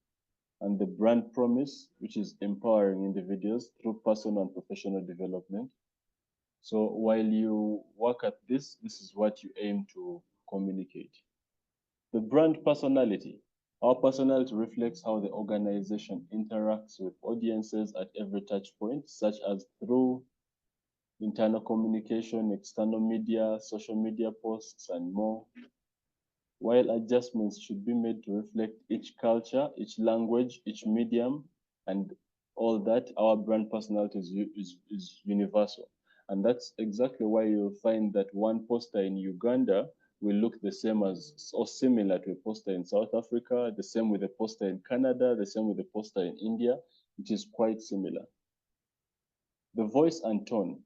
And the brand promise, which is empowering individuals through personal and professional development. So while you work at this, this is what you aim to communicate. The brand personality. Our personality reflects how the organization interacts with audiences at every touch point, such as through internal communication, external media, social media posts, and more. While adjustments should be made to reflect each culture, each language, each medium, and all that, our brand personality is universal. And that's exactly why you'll find that one poster in Uganda will look the same as, or similar to a poster in South Africa, the same with a poster in Canada, the same with a poster in India, which is quite similar. The voice and tone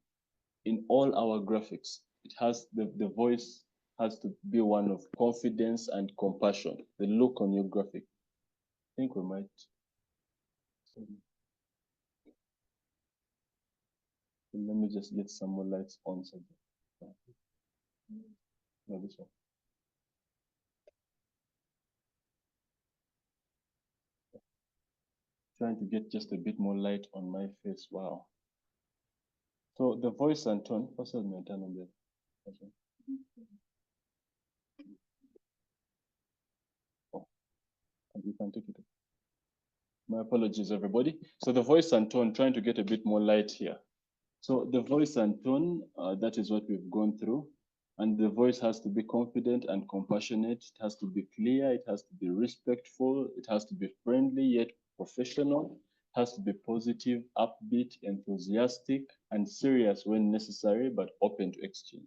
in all our graphics, it has the voice has to be one of confidence and compassion. The look on your graphic. I think we might. Let me just get some more lights on. No, this one. Trying to get just a bit more light on my face. Wow. So the voice and tone. What's the turn on there? Oh, and you can take it. My apologies, everybody. So the voice and tone, trying to get a bit more light here. So the voice and tone, that is what we've gone through. And the voice has to be confident and compassionate. It has to be clear. It has to be respectful. It has to be friendly yet professional. It has to be positive, upbeat, enthusiastic, and serious when necessary, but open to exchange.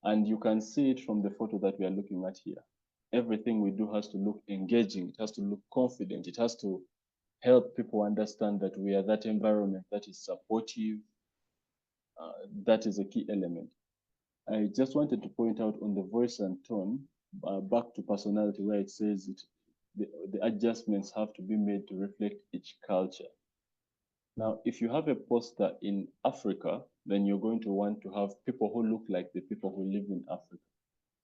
And you can see it from the photo that we are looking at here. Everything we do has to look engaging. It has to look confident. It has to help people understand that we are that environment that is supportive. That is a key element. I just wanted to point out on the voice and tone, back to personality, where it says the adjustments have to be made to reflect each culture. Now, if you have a poster in Africa, then you're going to want to have people who look like the people who live in Africa.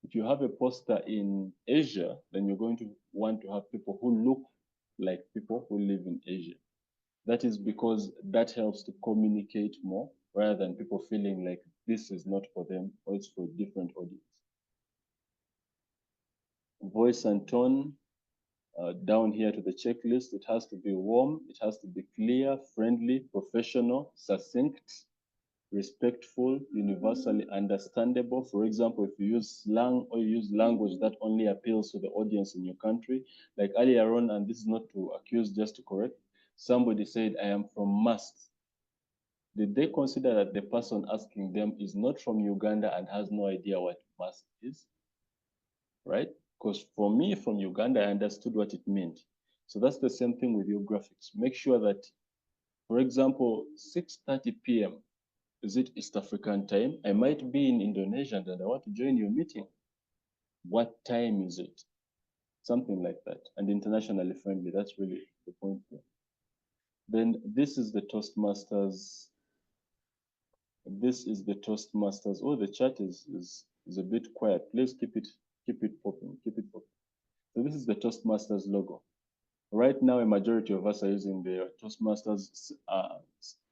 If you have a poster in Asia, then you're going to want to have people who look like people who live in Asia. That is because that helps to communicate more rather than people feeling like this is not for them or it's for a different audience. Voice and tone, down here to the checklist, it has to be warm, it has to be clear, friendly, professional, succinct, respectful, universally understandable. For example, if you use slang or you use language that only appeals to the audience in your country, like earlier on, and this is not to accuse, just to correct, somebody said, I am from Must. Did they consider that the person asking them is not from Uganda and has no idea what Must is? Right? Because for me, from Uganda, I understood what it meant. So that's the same thing with your graphics. Make sure that, for example, 6:30 p.m., is it East African time? I might be in Indonesia and I want to join your meeting. What time is it? Something like that. And internationally friendly, that's really the point here. Then this is the Toastmasters. This is the Toastmasters. Oh, the chat is a bit quiet. Please keep it popping, keep it popping. So this is the Toastmasters logo. Right now, a majority of us are using the Toastmasters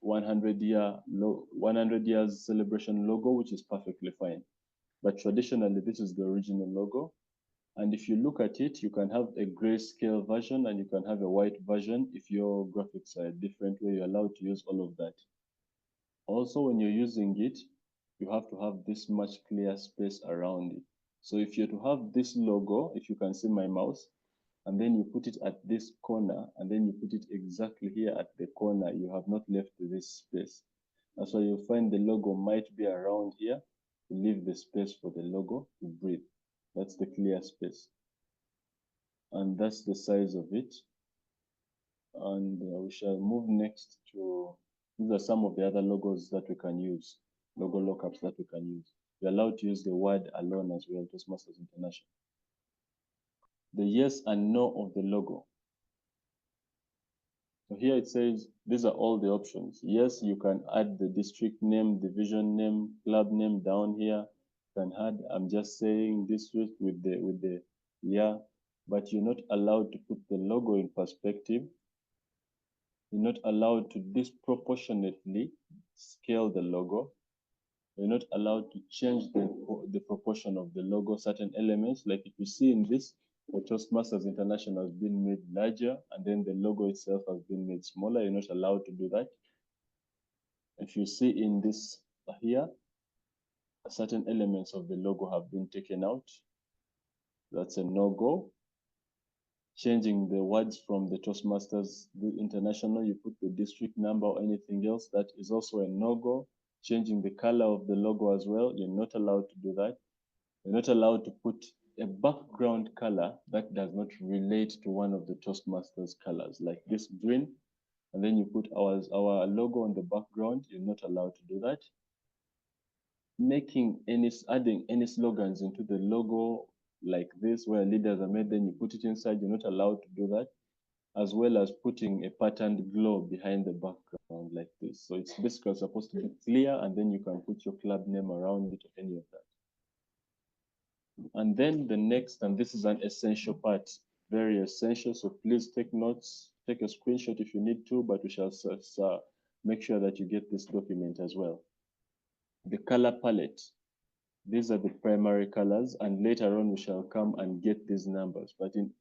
100 years celebration logo, which is perfectly fine. But traditionally, this is the original logo. And if you look at it, you can have a grayscale version and you can have a white version. If your graphics are a different way, you're allowed to use all of that. Also, when you're using it, you have to have this much clear space around it. So if you're to have this logo, if you can see my mouse, and then you put it at this corner, and then you put it exactly here at the corner, you have not left this space. That's why you'll find the logo might be around here to leave the space for the logo to breathe. That's the clear space. And that's the size of it. And we shall move next to, these are some of the other logos that we can use, logo lookups that we can use. You're allowed to use the word alone as well, Toastmasters International. The yes and no of the logo. So here it says, these are all the options. Yes, you can add the district name, division name, club name down here. You can add, I'm just saying this with the yeah, but you're not allowed to put the logo in perspective. You're not allowed to disproportionately scale the logo. You're not allowed to change the proportion of the logo, certain elements. Like if you see in this, for Toastmasters International has been made larger, and then the logo itself has been made smaller. You're not allowed to do that. If you see in this here, certain elements of the logo have been taken out. That's a no-go. Changing the words from the Toastmasters International, you put the district number or anything else, that is also a no-go. Changing the color of the logo as well, you're not allowed to do that. You're not allowed to put a background color that does not relate to one of the Toastmasters colors, like this green, and then you put our logo on the background. You're not allowed to do that. Adding any slogans into the logo like this, where leaders are made, then you put it inside, you're not allowed to do that, as well as putting a patterned globe behind the background like this. So it's basically supposed to be clear, and then you can put your club name around it or any of that. And then the next, and this is an essential part, very essential, so please take notes, take a screenshot if you need to, but we shall make sure that you get this document as well. The color palette. These are the primary colors, and later on we shall come and get these numbers. But in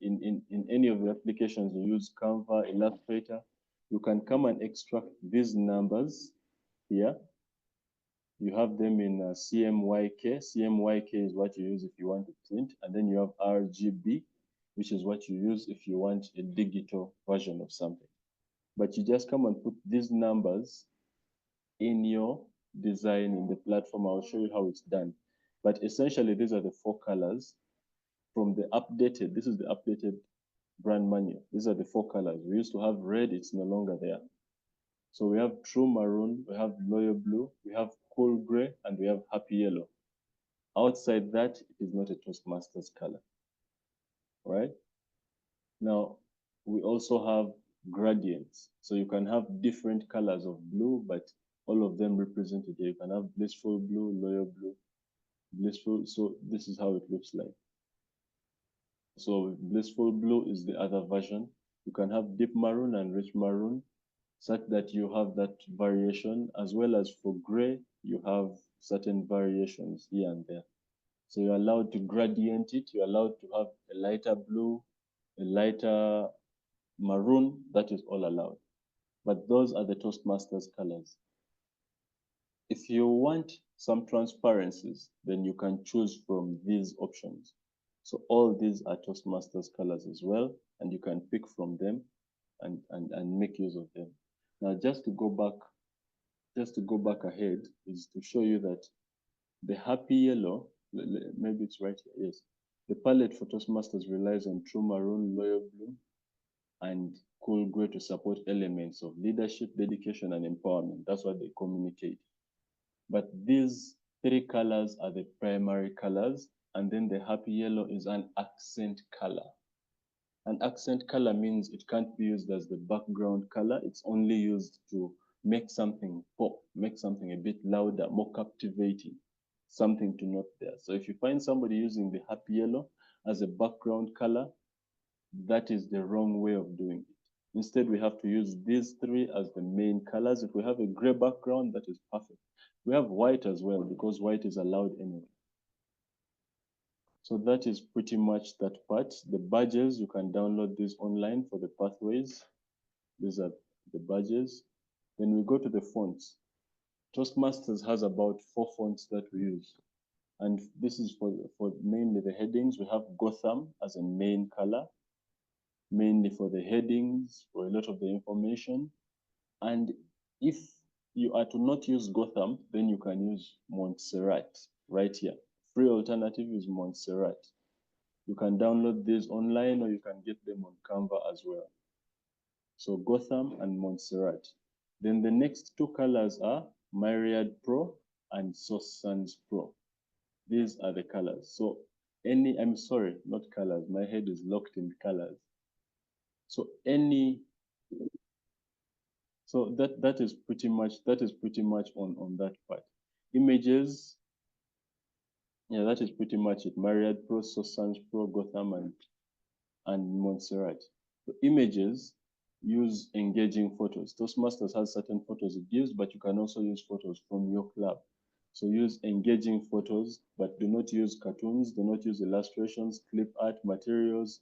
any of the applications you use, Canva, Illustrator, you can come and extract these numbers here. You have them in CMYK. CMYK is what you use if you want to print, and then you have RGB, which is what you use if you want a digital version of something. But you just come and put these numbers in your design in the platform. I'll show you how it's done. But essentially, these are the 4 colors from the updated. This is the updated brand manual. These are the 4 colors. We used to have red, it's no longer there. So we have true maroon, we have loyal blue, we have cool gray, and we have happy yellow. Outside that, it is not a Toastmasters color. All right? Now, we also have gradients. So you can have different colors of blue, but all of them represented here. You can have blissful blue, loyal blue, blissful. So this is how it looks like. So blissful blue is the other version. You can have deep maroon and rich maroon, such that you have that variation, as well as for gray, you have certain variations here and there. So you're allowed to gradient it. You're allowed to have a lighter blue, a lighter maroon. That is all allowed. But those are the Toastmasters colors. If you want some transparencies, then you can choose from these options. So all these are Toastmasters colors as well, and you can pick from them and make use of them. Now, just to go back ahead is to show you that the happy yellow, maybe it's right here, yes. The palette for Toastmasters relies on true maroon, loyal blue, and cool gray to support elements of leadership, dedication, and empowerment. That's what they communicate. But these 3 colors are the primary colors, and then the happy yellow is an accent color. An accent color means it can't be used as the background color. It's only used to make something pop, make something a bit louder, more captivating, something to note there. So if you find somebody using the happy yellow as a background color, that is the wrong way of doing it. Instead, we have to use these 3 as the main colors. If we have a gray background, that is perfect. We have white as well, because white is allowed anyway. So that is pretty much that part. The badges, you can download this online for the pathways. These are the badges. Then we go to the fonts. Toastmasters has about 4 fonts that we use. And this is for mainly the headings. We have Gotham as a main color, mainly for the headings, for a lot of the information. And if you are to not use Gotham, then you can use Montserrat right here. Free alternative is Montserrat. You can download these online, or you can get them on Canva as well. So Gotham and Montserrat. Then the next 2 colors are Myriad Pro and Source Sans Pro. These are the colors. So I'm sorry, not colors. My head is locked in colors. So that is pretty much on that part. Images, yeah, that is pretty much it. Myriad Pro, Source Sans Pro, Gotham, and Montserrat. So images, use engaging photos. Toastmasters has certain photos it gives, but you can also use photos from your club. So use engaging photos, but do not use cartoons, do not use illustrations, clip art materials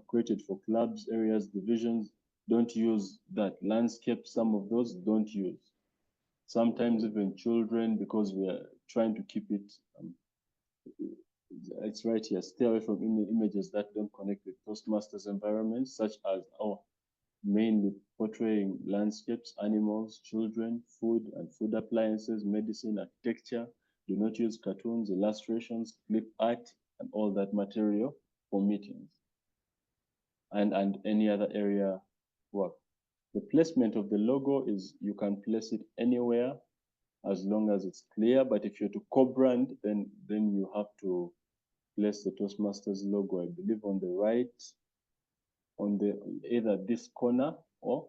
created for clubs, areas, divisions. Don't use that. Landscape, some of those don't use. Sometimes even children, because we are trying to keep it, it's right here, stay away from images that don't connect with Toastmasters environments, such as mainly portraying landscapes, animals, children, food and food appliances, medicine, architecture. Do not use cartoons, illustrations, clip art, and all that material for meetings and any other area work. The placement of the logo is you can place it anywhere as long as it's clear, but if you're to co-brand, then you have to place the Toastmasters logo, I believe, on the right, on the either this corner, or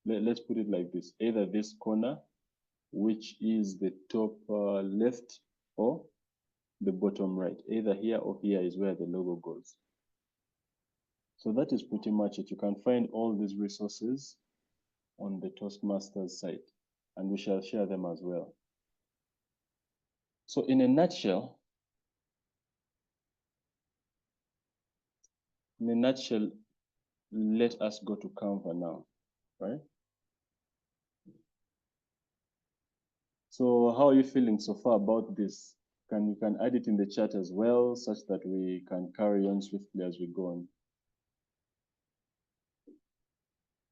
let's put it like this, either this corner, which is the top left, or the bottom right. Either here or here is where the logo goes. So that is pretty much it. You can find all these resources on the Toastmasters site, and we shall share them as well. So in a nutshell, let us go to Canva now, right? So how are you feeling so far about this? You can add it in the chat as well, such that we can carry on swiftly as we go on.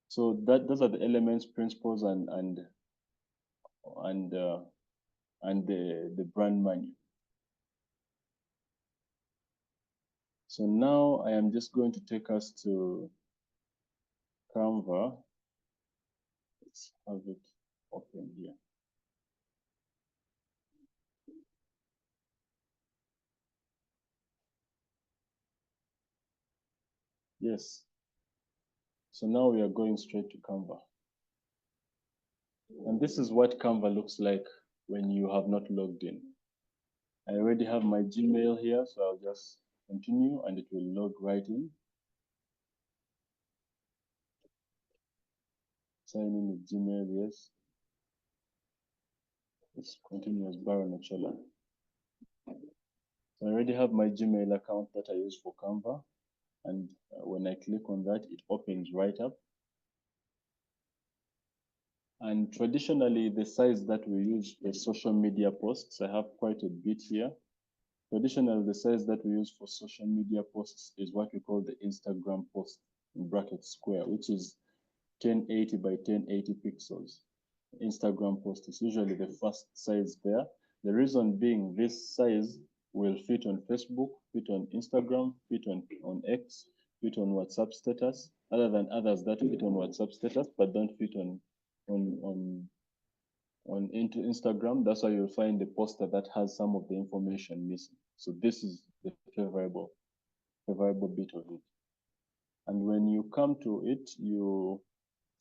So those are the elements, principles, and the brand manual. So now I am just going to take us to Canva. Let's have it open here. Yes. So now we are going straight to Canva. And this is what Canva looks like when you have not logged in. I already have my Gmail here, so I'll just continue and it will log right in. Sign in with Gmail, yes. Let's continue as Baron Ochola. So I already have my Gmail account that I use for Canva. And when I click on that, it opens right up. And traditionally, the size that we use for social media posts, I have quite a bit here. Traditionally, the size that we use for social media posts is what we call the Instagram post, in brackets square, which is 1080 by 1080 pixels. Instagram post is usually the first size there. The reason being this size will fit on Facebook, fit on Instagram, fit on X, fit on WhatsApp status, other than others that fit on WhatsApp status but don't fit into Instagram. That's why you'll find the poster that has some of the information missing. So this is the favorable bit of it. And when you come to it, you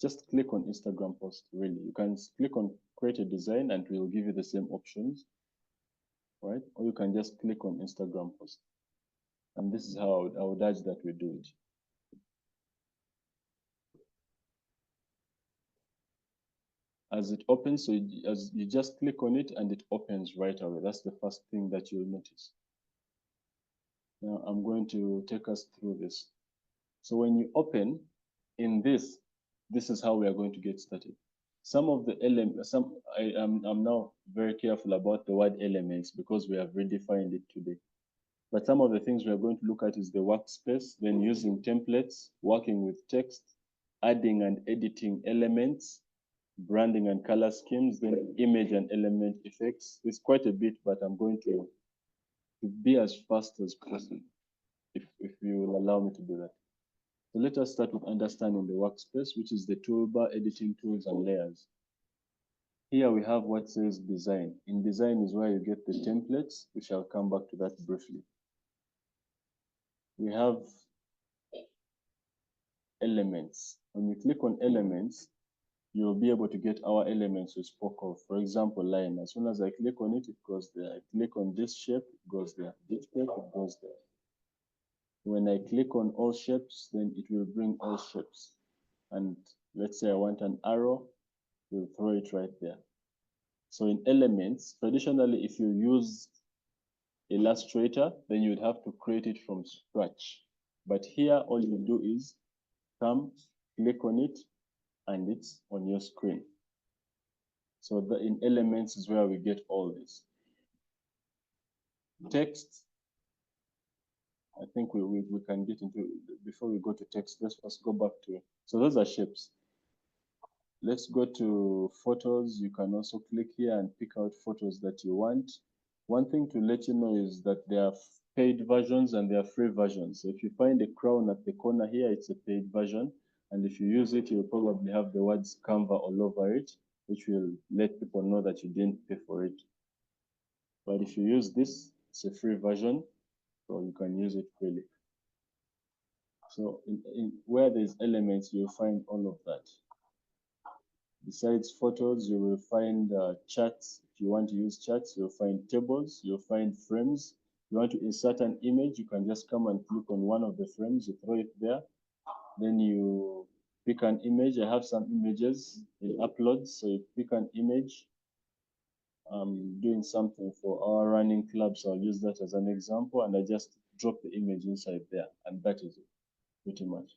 just click on Instagram post, really. You can click on create a design and it will give you the same options, right? Or you can just click on Instagram post. And this is how I would urge that we do it. As it opens, so as you just click on it and it opens right away. That's the first thing that you'll notice. Now I'm going to take us through this. So when you open in this is how we are going to get started. Some of the elements, I'm now very careful about the word elements because we have redefined it today. But some of the things we are going to look at is the workspace, then using templates, working with text, adding and editing elements, branding and color schemes, then image and element effects. It's quite a bit, but I'm going to be as fast as possible if you will allow me to do that. So let us start with understanding the workspace, which is the toolbar, editing tools, and layers. Here we have what says design. In design is where you get the templates. We shall come back to that briefly. We have elements. When you click on elements, you'll be able to get our elements we spoke of. For example, line. As soon as I click on it, it goes there. I click on this shape, it goes there. This shape, it goes there. When I click on all shapes, then it will bring all shapes. And let's say I want an arrow, we'll throw it right there. So in elements, traditionally, if you use Illustrator, then you'd have to create it from scratch. But here, all you do is come, click on it, and it's on your screen. So in elements is where we get all this. Text, I think we can get into, before we go to text, let's first go back to, so those are shapes. Let's go to photos. You can also click here and pick out photos that you want. One thing to let you know is that there are paid versions and there are free versions. So if you find a crown at the corner here, it's a paid version. And if you use it, you'll probably have the words Canva all over it, which will let people know that you didn't pay for it. But if you use this, it's a free version, so you can use it freely. So where there's elements, you'll find all of that. Besides photos, you will find charts. If you want to use charts, you'll find tables, you'll find frames. If you want to insert an image, you can just come and click on one of the frames, you throw it there. Then you pick an image. I have some images in uploads. So you pick an image. I'm doing something for our running club, so I'll use that as an example, and I just drop the image inside there, and that is it, pretty much.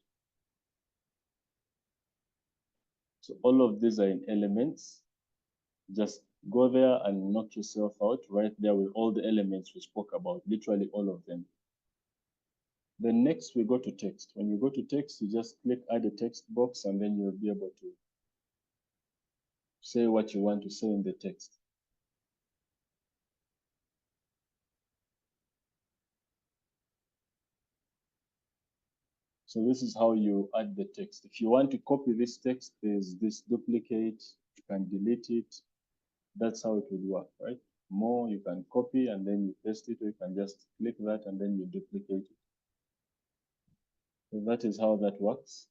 So all of these are in elements. Just go there and knock yourself out right there with all the elements we spoke about, literally all of them. Then next we go to text. When you go to text, you just click add a text box, and then you'll be able to say what you want to say in the text. So this is how you add the text. If you want to copy this text, there's this duplicate, you can delete it. That's how it would work, right? More, you can copy and then you paste it, or you can just click that and then you duplicate it. So that is how that works.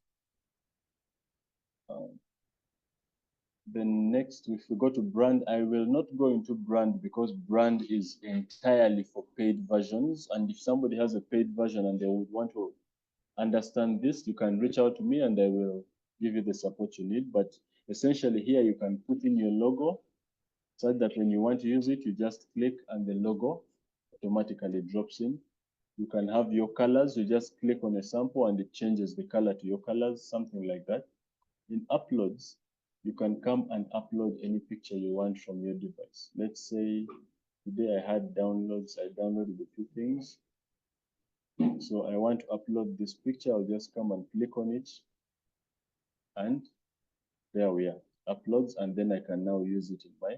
Then next, if we go to brand, I will not go into brand because brand is entirely for paid versions. And if somebody has a paid version and they would want to understand this, you can reach out to me and I will give you the support you need. But essentially here you can put in your logo so that when you want to use it, you just click and the logo automatically drops in. You can have your colors, you just click on a sample and it changes the color to your colors, something like that. In uploads, you can come and upload any picture you want from your device. Let's say today I had downloads, I downloaded a few things. So I want to upload this picture, I'll just come and click on it. And there we are, uploads, and then I can now use it in my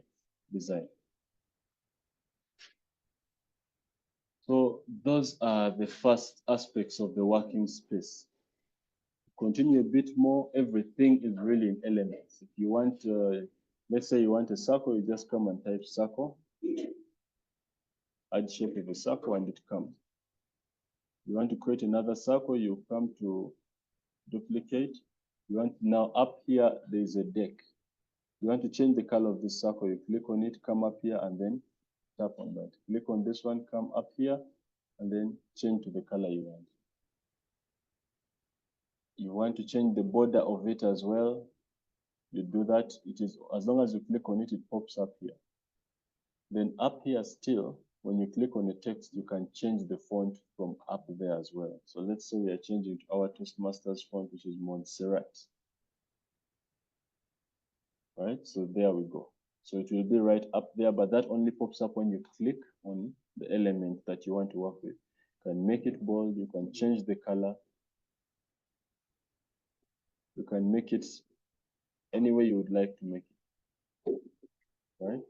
design. So those are the first aspects of the working space. Continue a bit more, everything is really in elements. If you want, let's say you want a circle, you just come and type circle, add shape of a circle, and it comes. You want to create another circle, you come to duplicate. You want now up here, there is a deck. You want to change the color of this circle, you click on it, come up here, and then tap on that. Click on this one, come up here, and then change to the color you want. You want to change the border of it as well. You do that. It is, as long as you click on it, it pops up here. Then up here still, when you click on the text, you can change the font from up there as well. So let's say we are changing to our Toastmasters font, which is Montserrat. Right, so there we go. So it will be right up there, but that only pops up when you click on the element that you want to work with. You can make it bold, you can change the color. You can make it any way you would like to make it, right?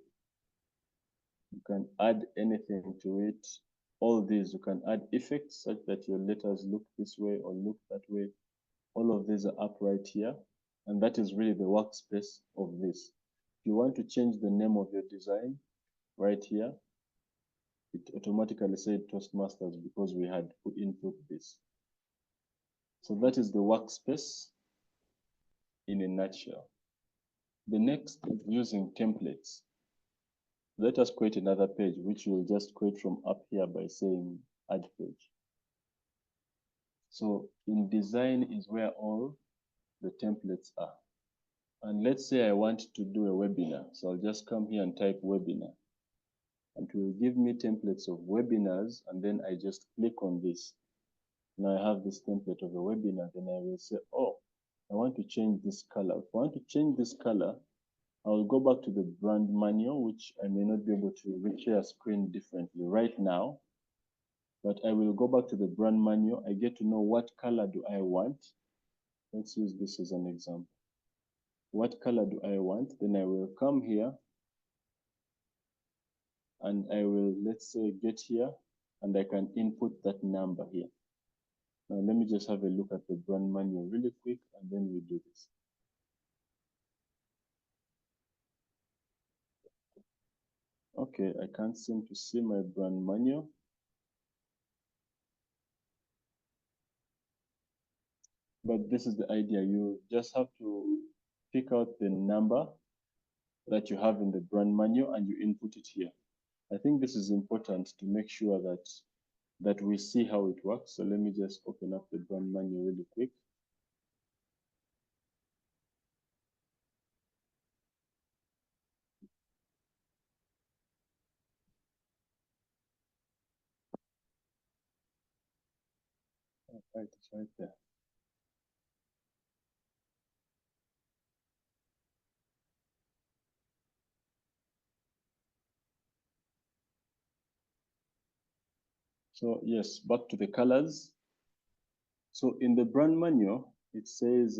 You can add anything to it. All these, you can add effects such that your letters look this way or look that way. All of these are up right here. And that is really the workspace of this. If you want to change the name of your design, right here, it automatically said Toastmasters because we had input this. So that is the workspace in a nutshell. The next is using templates. Let us create another page, which we'll just create from up here by saying add page. So in design is where all the templates are. And let's say I want to do a webinar. So I'll just come here and type webinar. And it will give me templates of webinars, and then I just click on this. Now I have this template of a webinar, then I will say, oh, I want to change this color. If I want to change this color, I will go back to the brand manual, which I may not be able to share screen differently right now, but I will go back to the brand manual. I get to know what color do I want. Let's use this as an example. What color do I want? Then I will come here and I will, let's say, get here and I can input that number here. Now let me just have a look at the brand manual really quick and then we do this. Okay, I can't seem to see my brand manual. But this is the idea. You just have to pick out the number that you have in the brand manual and you input it here. I think this is important to make sure that we see how it works. So let me just open up the brand manual really quick. All right, it's right there. So yes, back to the colors. So in the brand manual, it says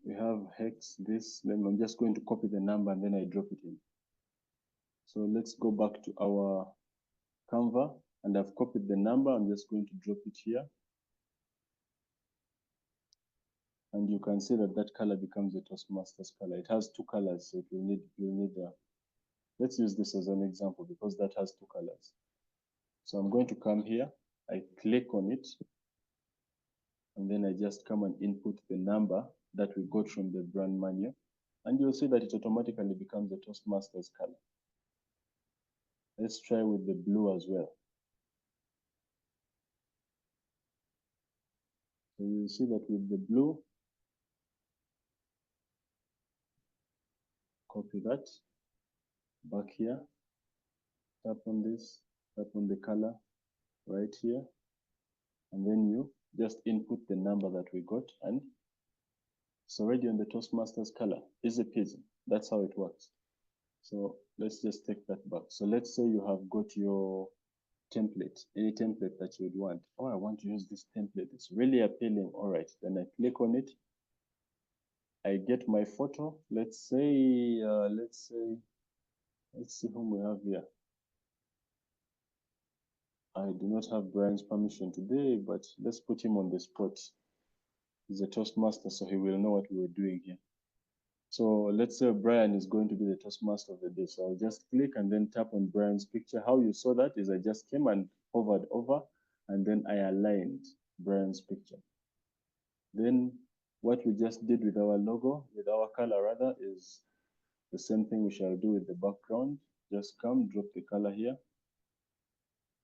we have hex this. Then I'm just going to copy the number and then I drop it in. So let's go back to our Canva and I've copied the number. I'm just going to drop it here. And you can see that that color becomes a Toastmasters color. It has two colors, so you'll need let's use this as an example because that has two colors. So I'm going to come here, I click on it, and then I just come and input the number that we got from the brand manual. And you'll see that it automatically becomes a Toastmasters color. Let's try with the blue as well. So you'll see that with the blue, copy that, back here, tap on this, tap on the color right here, and then you just input the number that we got and it's already on the Toastmasters color. Easy peasy. That's how it works. So let's just take that back. So let's say you have got your template, any template that you'd want. Oh, I want to use this template. It's really appealing. All right. Then I click on it. I get my photo. Let's see whom we have here. I do not have Brian's permission today, but let's put him on the spot. He's a Toastmaster, so he will know what we were doing here. So let's say Brian is going to be the Toastmaster of the day. So I'll just click and then tap on Brian's picture. How you saw that is I just came and hovered over and then I aligned Brian's picture. Then what we just did with our logo, with our color rather, is the same thing we shall do with the background. Just come, drop the color here,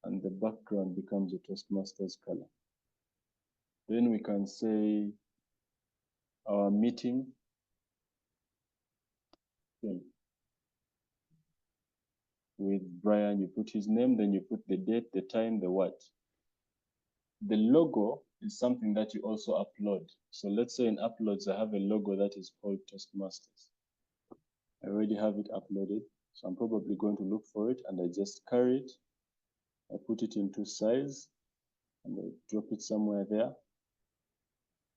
and the background becomes a Toastmasters color. Then we can say our meeting. With Brian, you put his name, then you put the date, the time, the what. The logo is something that you also upload. So let's say in uploads, I have a logo that is called Toastmasters. I already have it uploaded. So I'm probably going to look for it and I just carry it. I put it into size and I drop it somewhere there.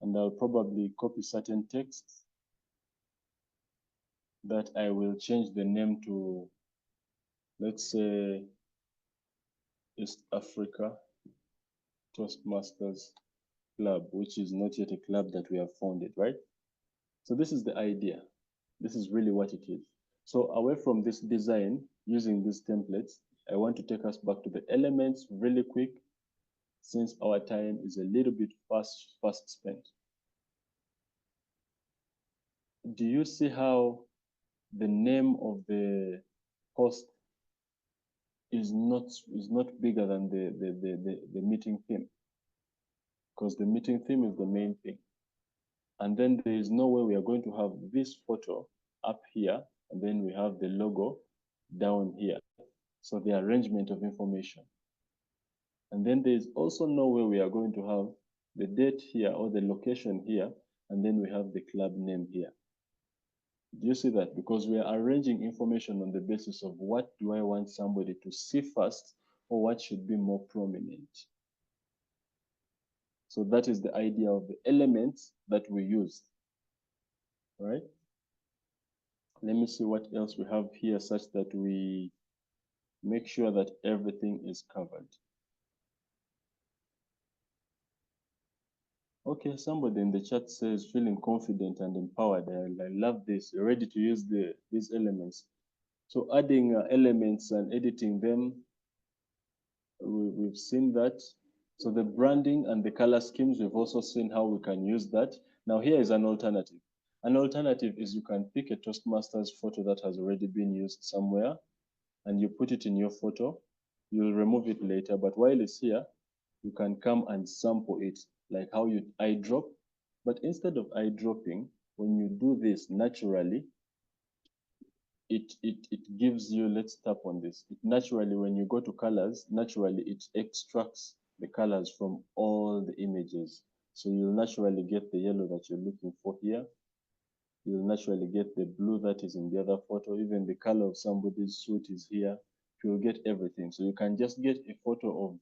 And I'll probably copy certain text that I will change the name to, let's say, East Africa Toastmasters Club, which is not yet a club that we have founded, right? So this is the idea. This is really what it is. So away from this design, using these templates, I want to take us back to the elements really quick, since our time is a little bit fast spent. Do you see how the name of the host is not bigger than the meeting theme? Because the meeting theme is the main thing. And then there is no way we are going to have this photo up here, and then we have the logo down here. So the arrangement of information. And then there is also no way we are going to have the date here or the location here, and then we have the club name here. Do you see that? Because we are arranging information on the basis of what do I want somebody to see first, or what should be more prominent. So that is the idea of the elements that we use, right? Let me see what else we have here such that we make sure that everything is covered. Okay, somebody in the chat says feeling confident and empowered. I love this. You're ready to use these elements. So adding elements and editing them, we've seen that. So the branding and the color schemes, we've also seen how we can use that. Now here is an alternative. An alternative is you can pick a Toastmasters photo that has already been used somewhere and you put it in your photo. You'll remove it later, but while it's here, you can come and sample it, like how you eyedrop. But instead of eyedropping, when you do this naturally, it gives you, let's tap on this. It naturally, when you go to colors, naturally it extracts the colors from all the images. So you'll naturally get the yellow that you're looking for here. You'll naturally get the blue that is in the other photo. Even the color of somebody's suit is here. You'll get everything. So you can just get a photo of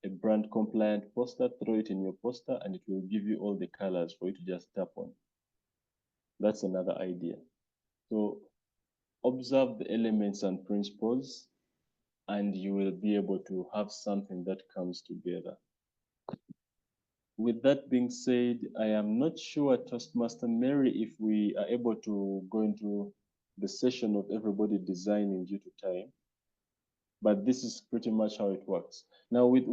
a brand compliant poster, throw it in your poster, and it will give you all the colors for you to just tap on. That's another idea. So observe the elements and principles, and you will be able to have something that comes together. With that being said, I am not sure, Toastmaster Mary, if we are able to go into the session of everybody designing due to time, but this is pretty much how it works. Now with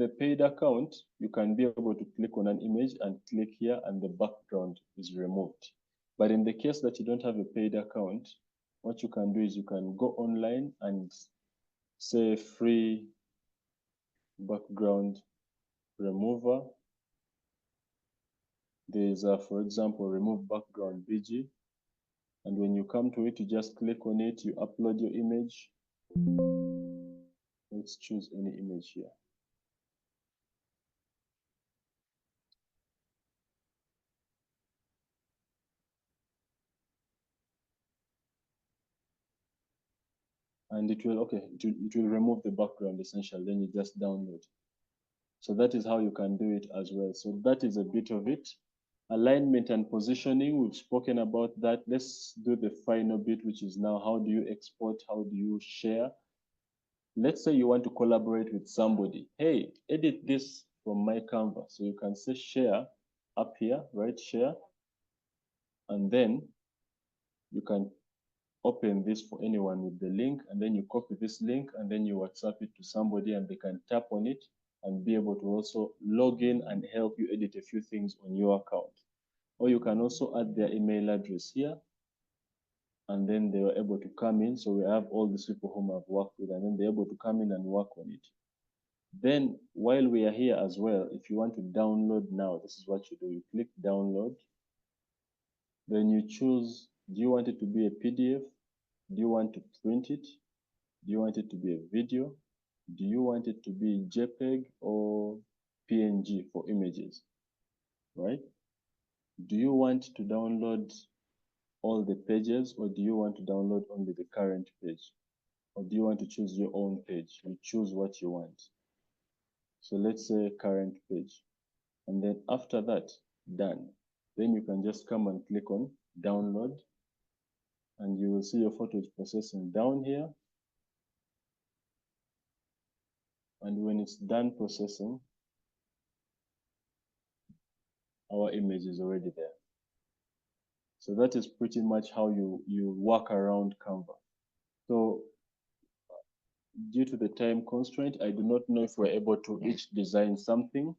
a paid account, you can be able to click on an image and click here and the background is removed. But in the case that you don't have a paid account, what you can do is you can go online and say free background remover. There's for example, remove background BG. And when you come to it, you just click on it, you upload your image. Let's choose any image here. And it will, okay, it will remove the background essentially, then you just download. So that is how you can do it as well. So that is a bit of it. Alignment and positioning, we've spoken about that. Let's do the final bit, which is now how do you export, how do you share? Let's say you want to collaborate with somebody. Hey, edit this from my Canva. So you can say share up here, right? Share. And then you can open this for anyone with the link, and then you copy this link and then you WhatsApp it to somebody and they can tap on it and be able to also log in and help you edit a few things on your account. Or you can also add their email address here and then they were able to come in. So we have all these people whom I've worked with and then they're able to come in and work on it. Then while we are here as well, if you want to download now, this is what you do. You click download. Then you choose, do you want it to be a PDF? Do you want to print it? Do you want it to be a video? Do you want it to be JPEG or PNG for images, right? Do you want to download all the pages or do you want to download only the current page? Or do you want to choose your own page? You choose what you want. So let's say current page. And then after that, done. Then you can just come and click on download and you will see your photos processing down here. And when it's done processing, our image is already there. So that is pretty much how you work around Canva. So due to the time constraint, I do not know if we're able to each design something.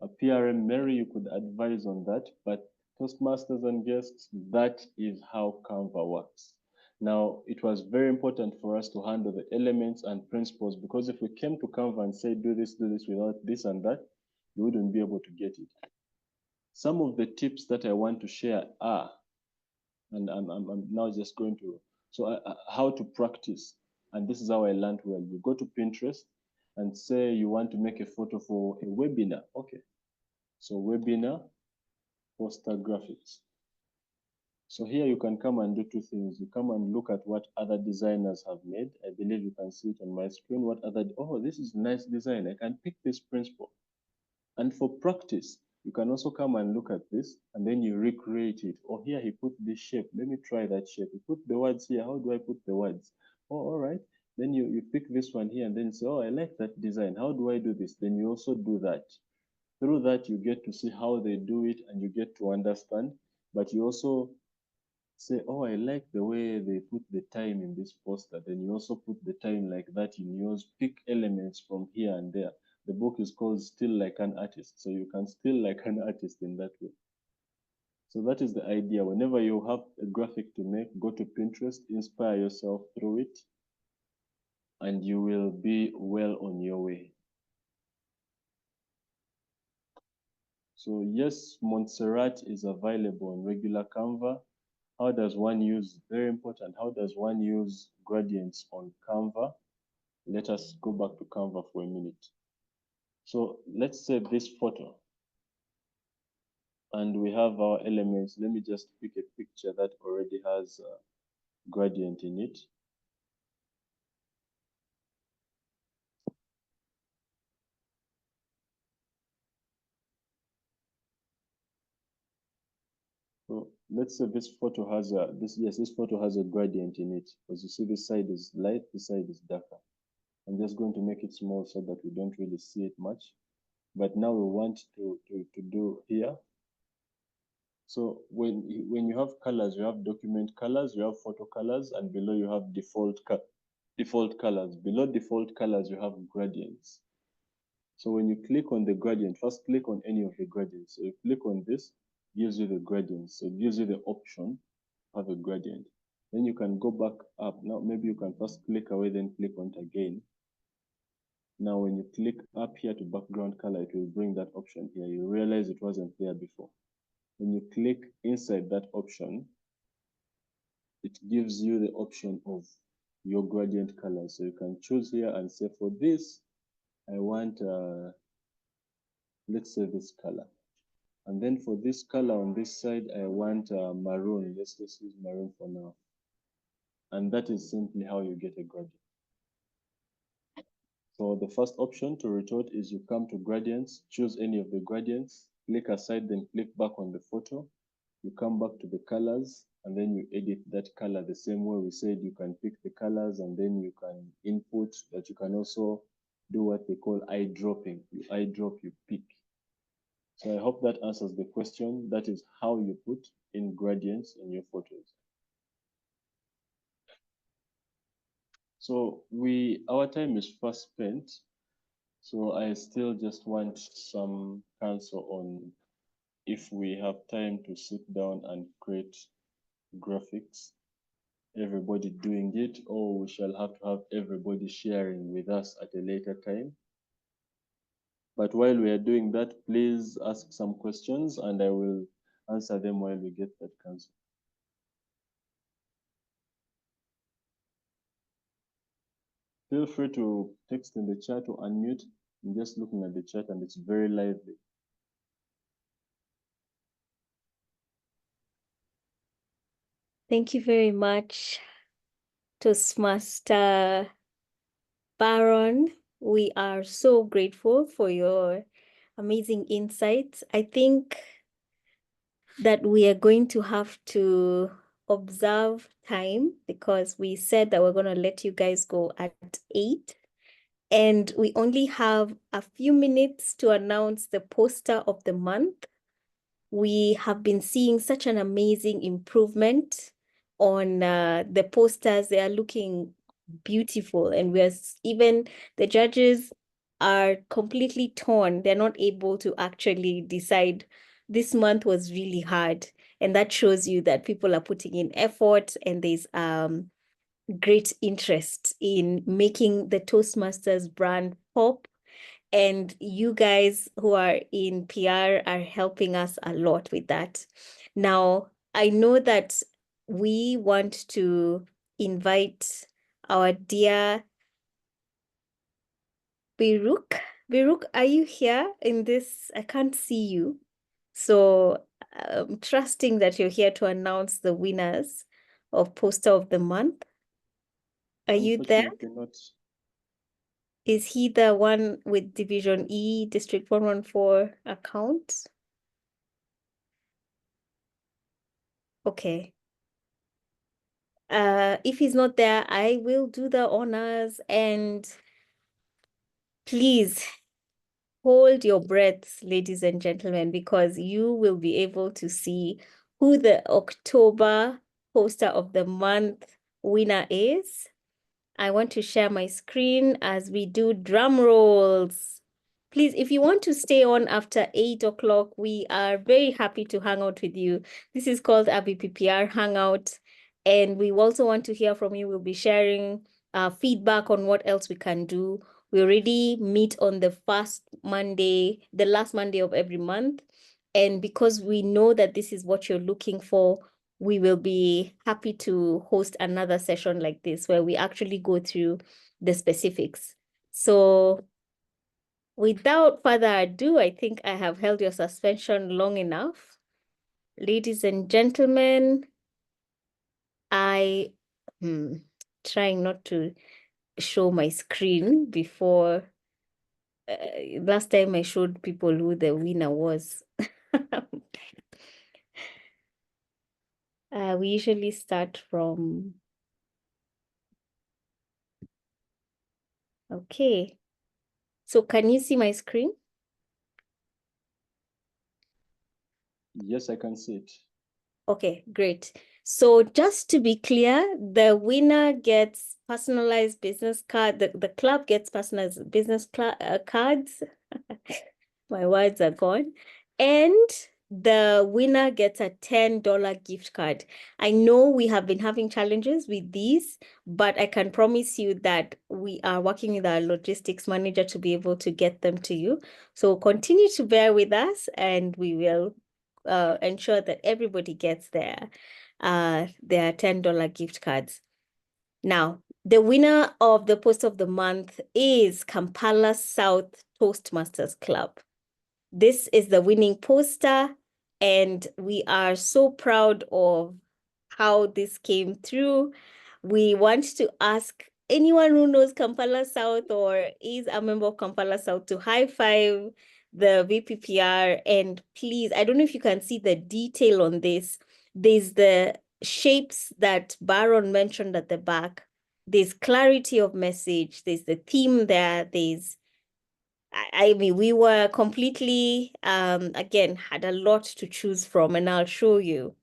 A PRM, Mary, you could advise on that, but Toastmasters and guests, that is how Canva works. Now, it was very important for us to handle the elements and principles because if we came to Canva and say, do this without this and that, you wouldn't be able to get it. some of the tips that I want to share are, and I'm now just going to, so how to practice. And this is how I learned well. You go to Pinterest and say you want to make a photo for a webinar. Okay. So webinar, poster graphics. So here you can come and do two things. You come and look at what other designers have made. I believe you can see it on my screen. What other, oh, this is nice design. I can pick this principle. And for practice, you can also come and look at this and then you recreate it. Oh, here he put this shape. Let me try that shape. He put the words here. How do I put the words? Oh, all right. Then you pick this one here and then say, oh, I like that design. How do I do this? Then you also do that. Through that, you get to see how they do it and you get to understand. But you also say, oh, I like the way they put the time in this poster. Then you also put the time like that in yours. Pick elements from here and there. The book is called Still Like an Artist. So you can still like an artist in that way. So that is the idea. Whenever you have a graphic to make, go to Pinterest, inspire yourself through it, and you will be well on your way. So yes, Montserrat is available on regular Canva. How does one use, very important, how does one use gradients on Canva? Let us go back to Canva for a minute. So let's say this photo, and we have our elements. Let me just pick a picture that already has a gradient in it. So let's say this photo has a, this photo has a gradient in it, because you see this side is light, this side is darker. I'm just going to make it small so that we don't really see it much. But now we want to do here. So when you have colors, you have document colors, you have photo colors, and below you have default colors. Below default colors, you have gradients. So when you click on the gradient, first click on any of the gradients. So you click on this, gives you the gradients. So it gives you the option to have a gradient. Then you can go back up. Now maybe you can first click away, then click on it again. Now when you click up here to background color, it will bring that option here. You realize it wasn't there before. When you click inside that option, it gives you the option of your gradient color. So you can choose here and say, for this, I want, let's say this color. And then for this color on this side, I want maroon. Let's just use maroon for now. And that is simply how you get a gradient. So the first option to retort is you come to gradients, choose any of the gradients, click aside, then click back on the photo. You come back to the colors, and then you edit that color the same way we said you can pick the colors, and then you can input, but you can also do what they call eyedropping. You eyedrop, you pick. So I hope that answers the question. That is how you put in gradients in your photos. So our time is fast spent. So I still just want some counsel on if we have time to sit down and create graphics, everybody doing it, or we shall have to have everybody sharing with us at a later time. But while we are doing that, please ask some questions and I will answer them while we get that counsel. Feel free to text in the chat or unmute. I'm just looking at the chat and it's very lively. Thank you very much, Toastmaster Baron. We are so grateful for your amazing insights. I think that we are going to have to observe time because we said that we're going to let you guys go at 8. And we only have a few minutes to announce the poster of the month. We have been seeing such an amazing improvement on the posters. They are looking beautiful, and even the judges are completely torn. They're not able to actually decide. This month was really hard, and that shows you that people are putting in effort, and there's great interest in making the Toastmasters brand pop. And you guys who are in PR are helping us a lot with that. Now, I know that we want to invite our dear Biruk. Biruk, are you here in this? I can't see you. So I'm trusting that you're here to announce the winners of Poster of the Month. Are you there? Unfortunately not. Is he the one with Division E, District 114 account? Okay. If he's not there, I will do the honors, and please hold your breaths, ladies and gentlemen, because you will be able to see who the October Poster of the Month winner is. I want to share my screen as we do drum rolls. Please, if you want to stay on after 8 o'clock, we are very happy to hang out with you. This is called a VPPR Hangout. And we also want to hear from you. We'll be sharing feedback on what else we can do. We already meet on the first Monday, the last Monday of every month. And because we know that this is what you're looking for, we will be happy to host another session like this where we actually go through the specifics. So without further ado, I think I have held your suspension long enough. Ladies and gentlemen, trying not to show my screen before. Last time I showed people who the winner was. We usually start from, okay. So can you see my screen? Yes, I can see it. Okay, great. So just to be clear, the winner gets personalized business card. The club gets personalized business cards. My words are gone. And the winner gets a $10 gift card. I know we have been having challenges with these, but I can promise you that we are working with our logistics manager to be able to get them to you. So continue to bear with us, and we will ensure that everybody gets their $10 gift cards. Now, the winner of the Post of the Month is Kampala South Toastmasters Club. This is the winning poster, and we are so proud of how this came through. We want to ask anyone who knows Kampala South or is a member of Kampala South to high five the VPPR. And please, I don't know if you can see the detail on this. There's the shapes that Baron mentioned at the back. There's clarity of message. There's the theme there. I mean, we were completely, again, had a lot to choose from, and I'll show you.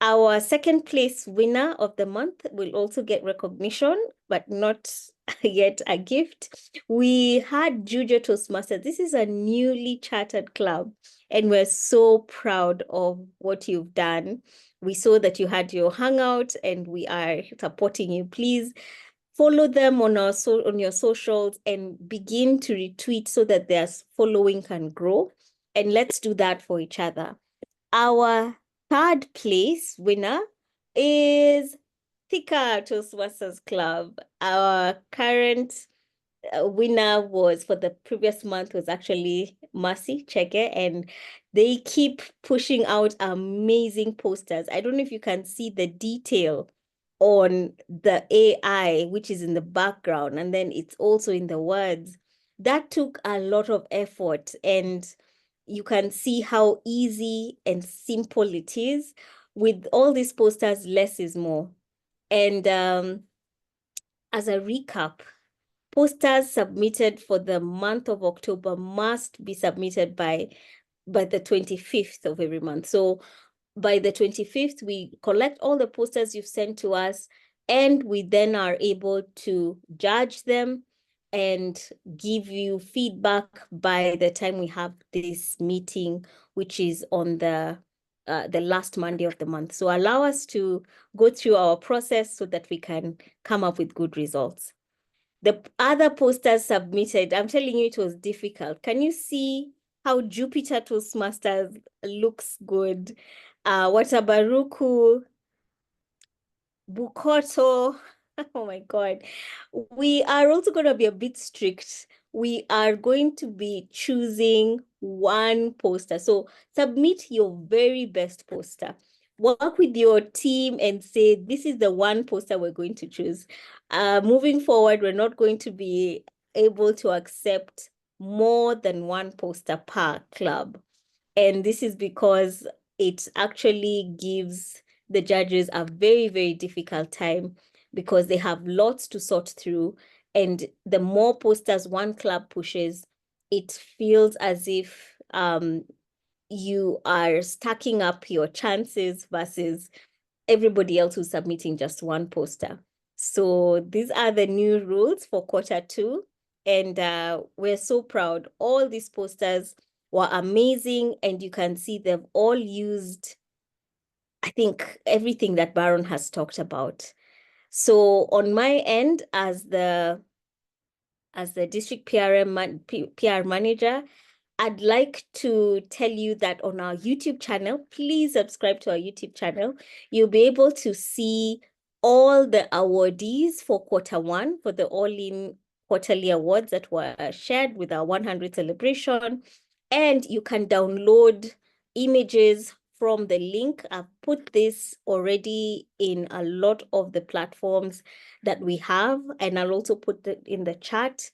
Our second place winner of the month will also get recognition, but not yet a gift. We had Juju Toastmasters. This is a newly chartered club, and we're so proud of what you've done. We saw that you had your hangout, and we are supporting you. Please follow them on your socials and begin to retweet so that their following can grow. And let's do that for each other. Our third place winner is TEACON Toastmasters Club. Our current winner was for the previous month was actually Mercy Cheke, and they keep pushing out amazing posters. I don't know if you can see the detail on the AI, which is in the background, and then it's also in the words. That took a lot of effort, and you can see how easy and simple it is. With all these posters, less is more. And as a recap, posters submitted for the month of October must be submitted by the 25th of every month. So by the 25th, we collect all the posters you've sent to us, and we then are able to judge them and give you feedback by the time we have this meeting, which is on the last Monday of the month. So allow us to go through our process so that we can come up with good results. the other posters submitted, I'm telling you, it was difficult. Can you see how Jupiter Toastmasters looks good? Watabaruku, Bukoto. Oh my God. We are also going to be a bit strict. We are going to be choosing one poster. So submit your very best poster. Work with your team and say, this is the one poster we're going to choose. Moving forward, we're not going to be able to accept more than one poster per club. And this is because it actually gives the judges a very, very difficult time because they have lots to sort through. And the more posters one club pushes, it feels as if you are stacking up your chances versus everybody else who's submitting just one poster. So these are the new rules for Q2. And we're so proud. All these posters were amazing, and you can see they've all used, I think, everything that Baron has talked about. So on my end, as the district PR manager, I'd like to tell you that on our YouTube channel, please subscribe to our YouTube channel. You'll be able to see all the awardees for Q1, for the all-in quarterly awards that were shared with our 100 celebration. And you can download images from the link. I've put this already in a lot of the platforms that we have, and I'll also put it in the chat.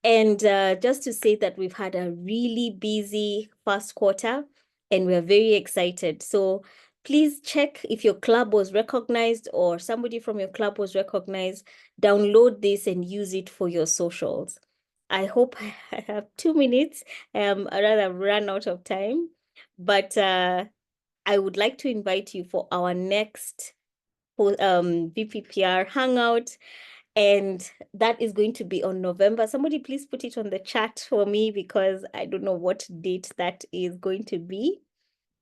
And just to say that we've had a really busy first quarter, and we're very excited. So please check if your club was recognized or somebody from your club was recognized. Download this and use it for your socials. I hope I have 2 minutes. I'd rather run out of time. But I would like to invite you for our next VPPR Hangout. And that is going to be on November. Somebody please put it on the chat for me because I don't know what date that is going to be.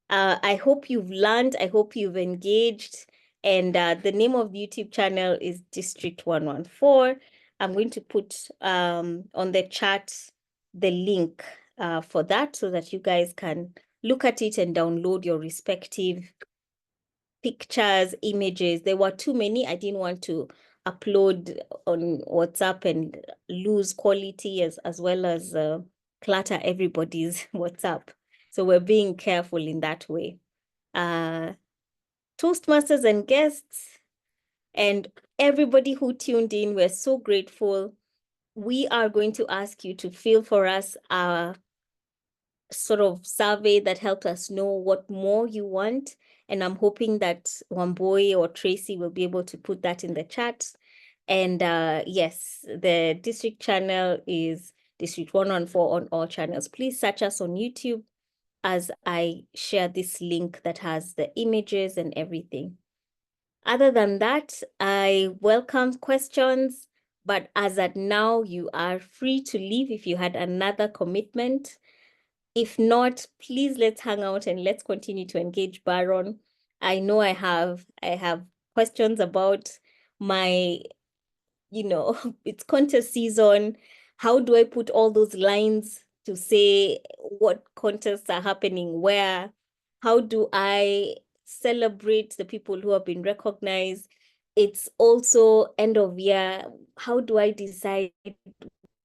I hope you've learned. I hope you've engaged. And the name of the YouTube channel is District 114. I'm going to put on the chat the link for that so that you guys can look at it and download your respective pictures, images. There were too many. I didn't want to upload on WhatsApp and lose quality as well as clutter everybody's WhatsApp. So we're being careful in that way. Toastmasters and guests and everybody who tuned in, we're so grateful. We are going to ask you to fill for us a sort of survey that helps us know what more you want. And I'm hoping that Wamboi or Tracy will be able to put that in the chat. And yes, the district channel is District 114 on all channels. Please search us on YouTube as I share this link that has the images and everything. Other than that, I welcome questions, but as at now, you are free to leave if you had another commitment. If not, please let's hang out and let's continue to engage Baron. I know I have questions about my, it's contest season. How do I put all those lines to say what contests are happening where? How do I celebrate the people who have been recognized? It's also end of year. How do I decide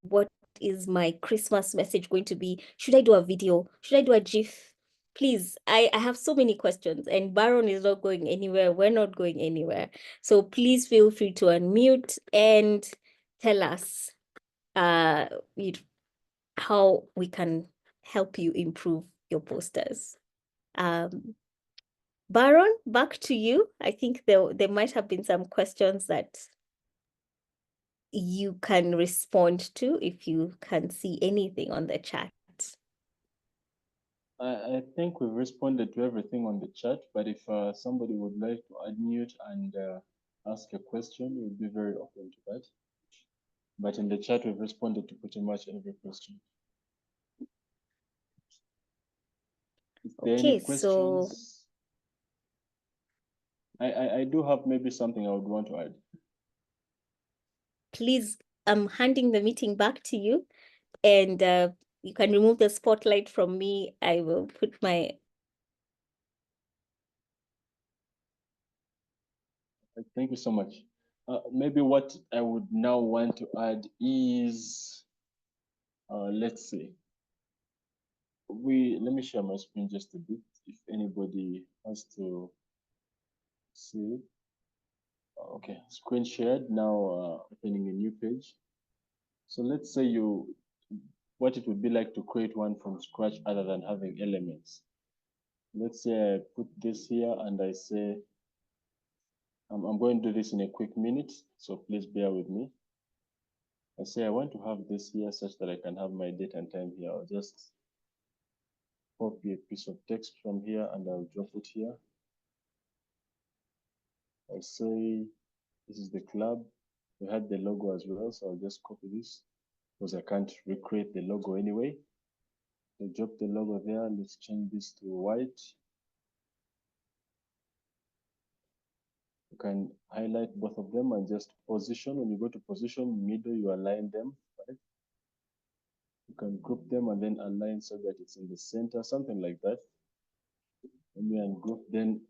what is my Christmas message going to be? Should I do a video? Should I do a GIF? Please, I have so many questions, and Baron is not going anywhere. We're not going anywhere. So please feel free to unmute and tell us how we can help you improve your posters. Baron, back to you. I think there might have been some questions that you can respond to if you can see anything on the chat. I think we've responded to everything on the chat, but if somebody would like to unmute and ask a question, we'll be very open to that. But in the chat, we've responded to pretty much every question. Is there any questions? I do have maybe something I would want to add. Please I'm handing the meeting back to you, and you can remove the spotlight from me. I will put my... Thank you so much. Maybe what I would now want to add is, let's see. Let me share my screen just a bit if anybody has to see. Okay, screen shared, now opening a new page. So let's say what it would be like to create one from scratch other than having elements. Let's say I put this here and I say, I'm going to do this in a quick minute, so please bear with me. I say I want to have this here such that I can have my date and time here. I'll just copy a piece of text from here and I'll drop it here. I'll say this is the club. We had the logo as well, so I'll just copy this because I can't recreate the logo anyway. So drop the logo there. Let's change this to white. You can highlight both of them and just position. When you go to position, middle, you align them, right? You can group them and then align so that it's in the center, something like that. And then group, then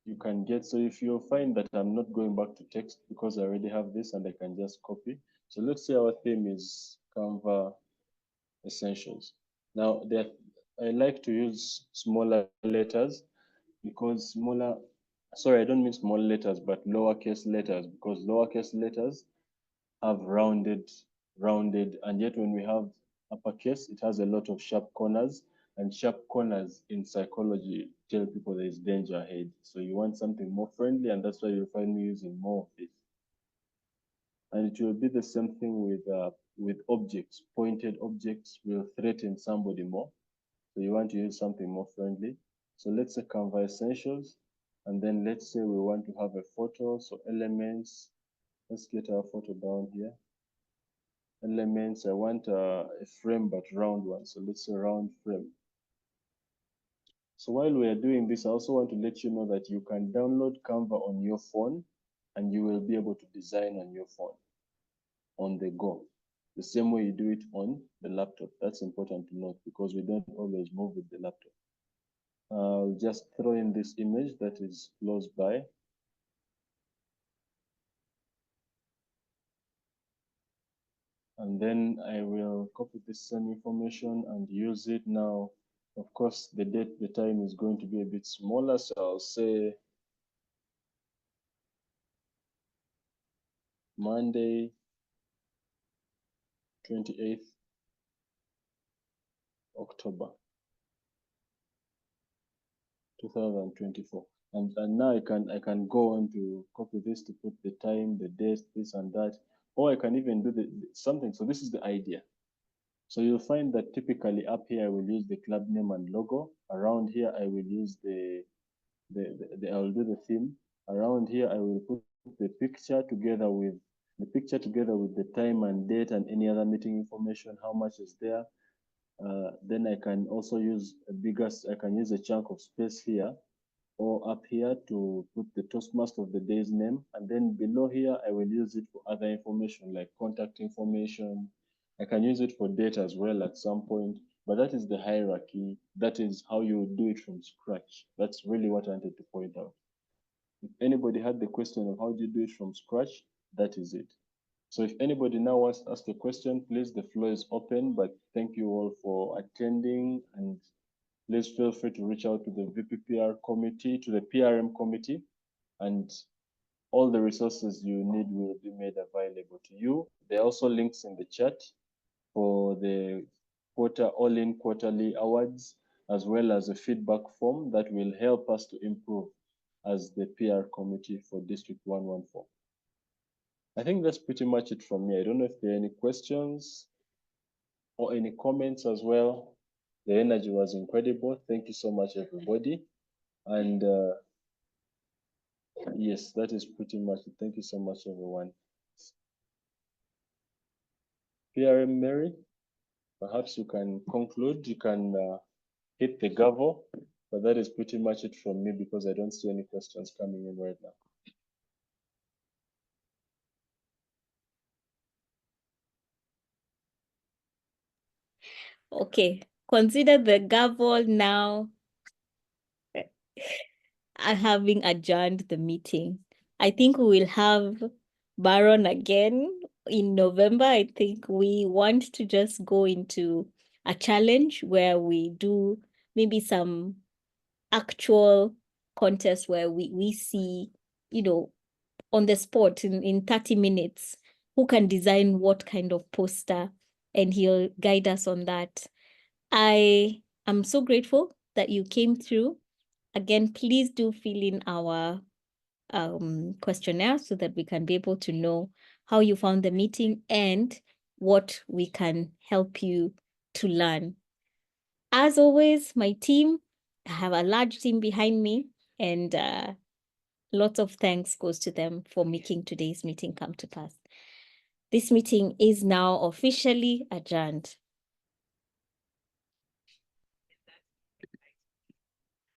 you can get, so if you find that I'm not going back to text because I already have this and I can just copy. So let's say our theme is Canva Essentials. Now, I like to use smaller letters because sorry, I don't mean small letters, but lowercase letters, because lowercase letters have rounded, and yet when we have uppercase, it has a lot of sharp corners, and sharp corners in psychology tell people there is danger ahead. So you want something more friendly, and that's why you'll find me using more of this. And it will be the same thing with objects. Pointed objects will threaten somebody more. So you want to use something more friendly. So let's say Canva Essentials, and then let's say we want to have a photo. So elements, let's get our photo down here. Elements, I want a frame but round one. So let's say round frame. So while we are doing this, I also want to let you know that you can download Canva on your phone and you will be able to design on your phone on the go. The same way you do it on the laptop. That's important to note because we don't always move with the laptop. I'll just throw in this image that is close by. And then I will copy this same information and use it now. Of course, the date, the time is going to be a bit smaller. So I'll say Monday, 28th October, 2024. And now I can go on to copy this to put the time, the date, this and that, or I can even do something. So this is the idea. So you'll find that typically up here, I will use the club name and logo. Around here, I will use I'll do the theme. Around here, I will put the picture together with the time and date and any other meeting information, how much is there. Then I can also use I can use a chunk of space here or up here to put the Toastmaster of the day's name. And then below here, I will use it for other information like contact information. I can use it for data as well at some point, but that is the hierarchy. That is how you do it from scratch. That's really what I wanted to point out. If anybody had the question of how do you do it from scratch, that is it. So if anybody now wants to ask a question, please, the floor is open, but thank you all for attending, and please feel free to reach out to the VPPR committee, to the PRM committee, and all the resources you need will be made available to you. There are also links in the chat for the all-in quarterly awards, as well as a feedback form that will help us to improve as the PR committee for District 114. I think that's pretty much it from me. I don't know if there are any questions or any comments as well. The energy was incredible. Thank you so much, everybody. And yes, that is pretty much it. Thank you so much, everyone. PRM Mary, perhaps you can conclude. You can hit the gavel, but that is pretty much it from me because I don't see any questions coming in right now. Okay, consider the gavel now having adjourned the meeting. I think we will have Baron again in November. I think we want to just go into a challenge where we do maybe some actual contest where we see, you know, on the spot in 30 minutes, who can design what kind of poster, and he'll guide us on that. I am so grateful that you came through. Again, please do fill in our questionnaire so that we can be able to know how you found the meeting and what we can help you to learn. As always, my team, I have a large team behind me, and lots of thanks goes to them for making today's meeting come to pass. This meeting is now officially adjourned.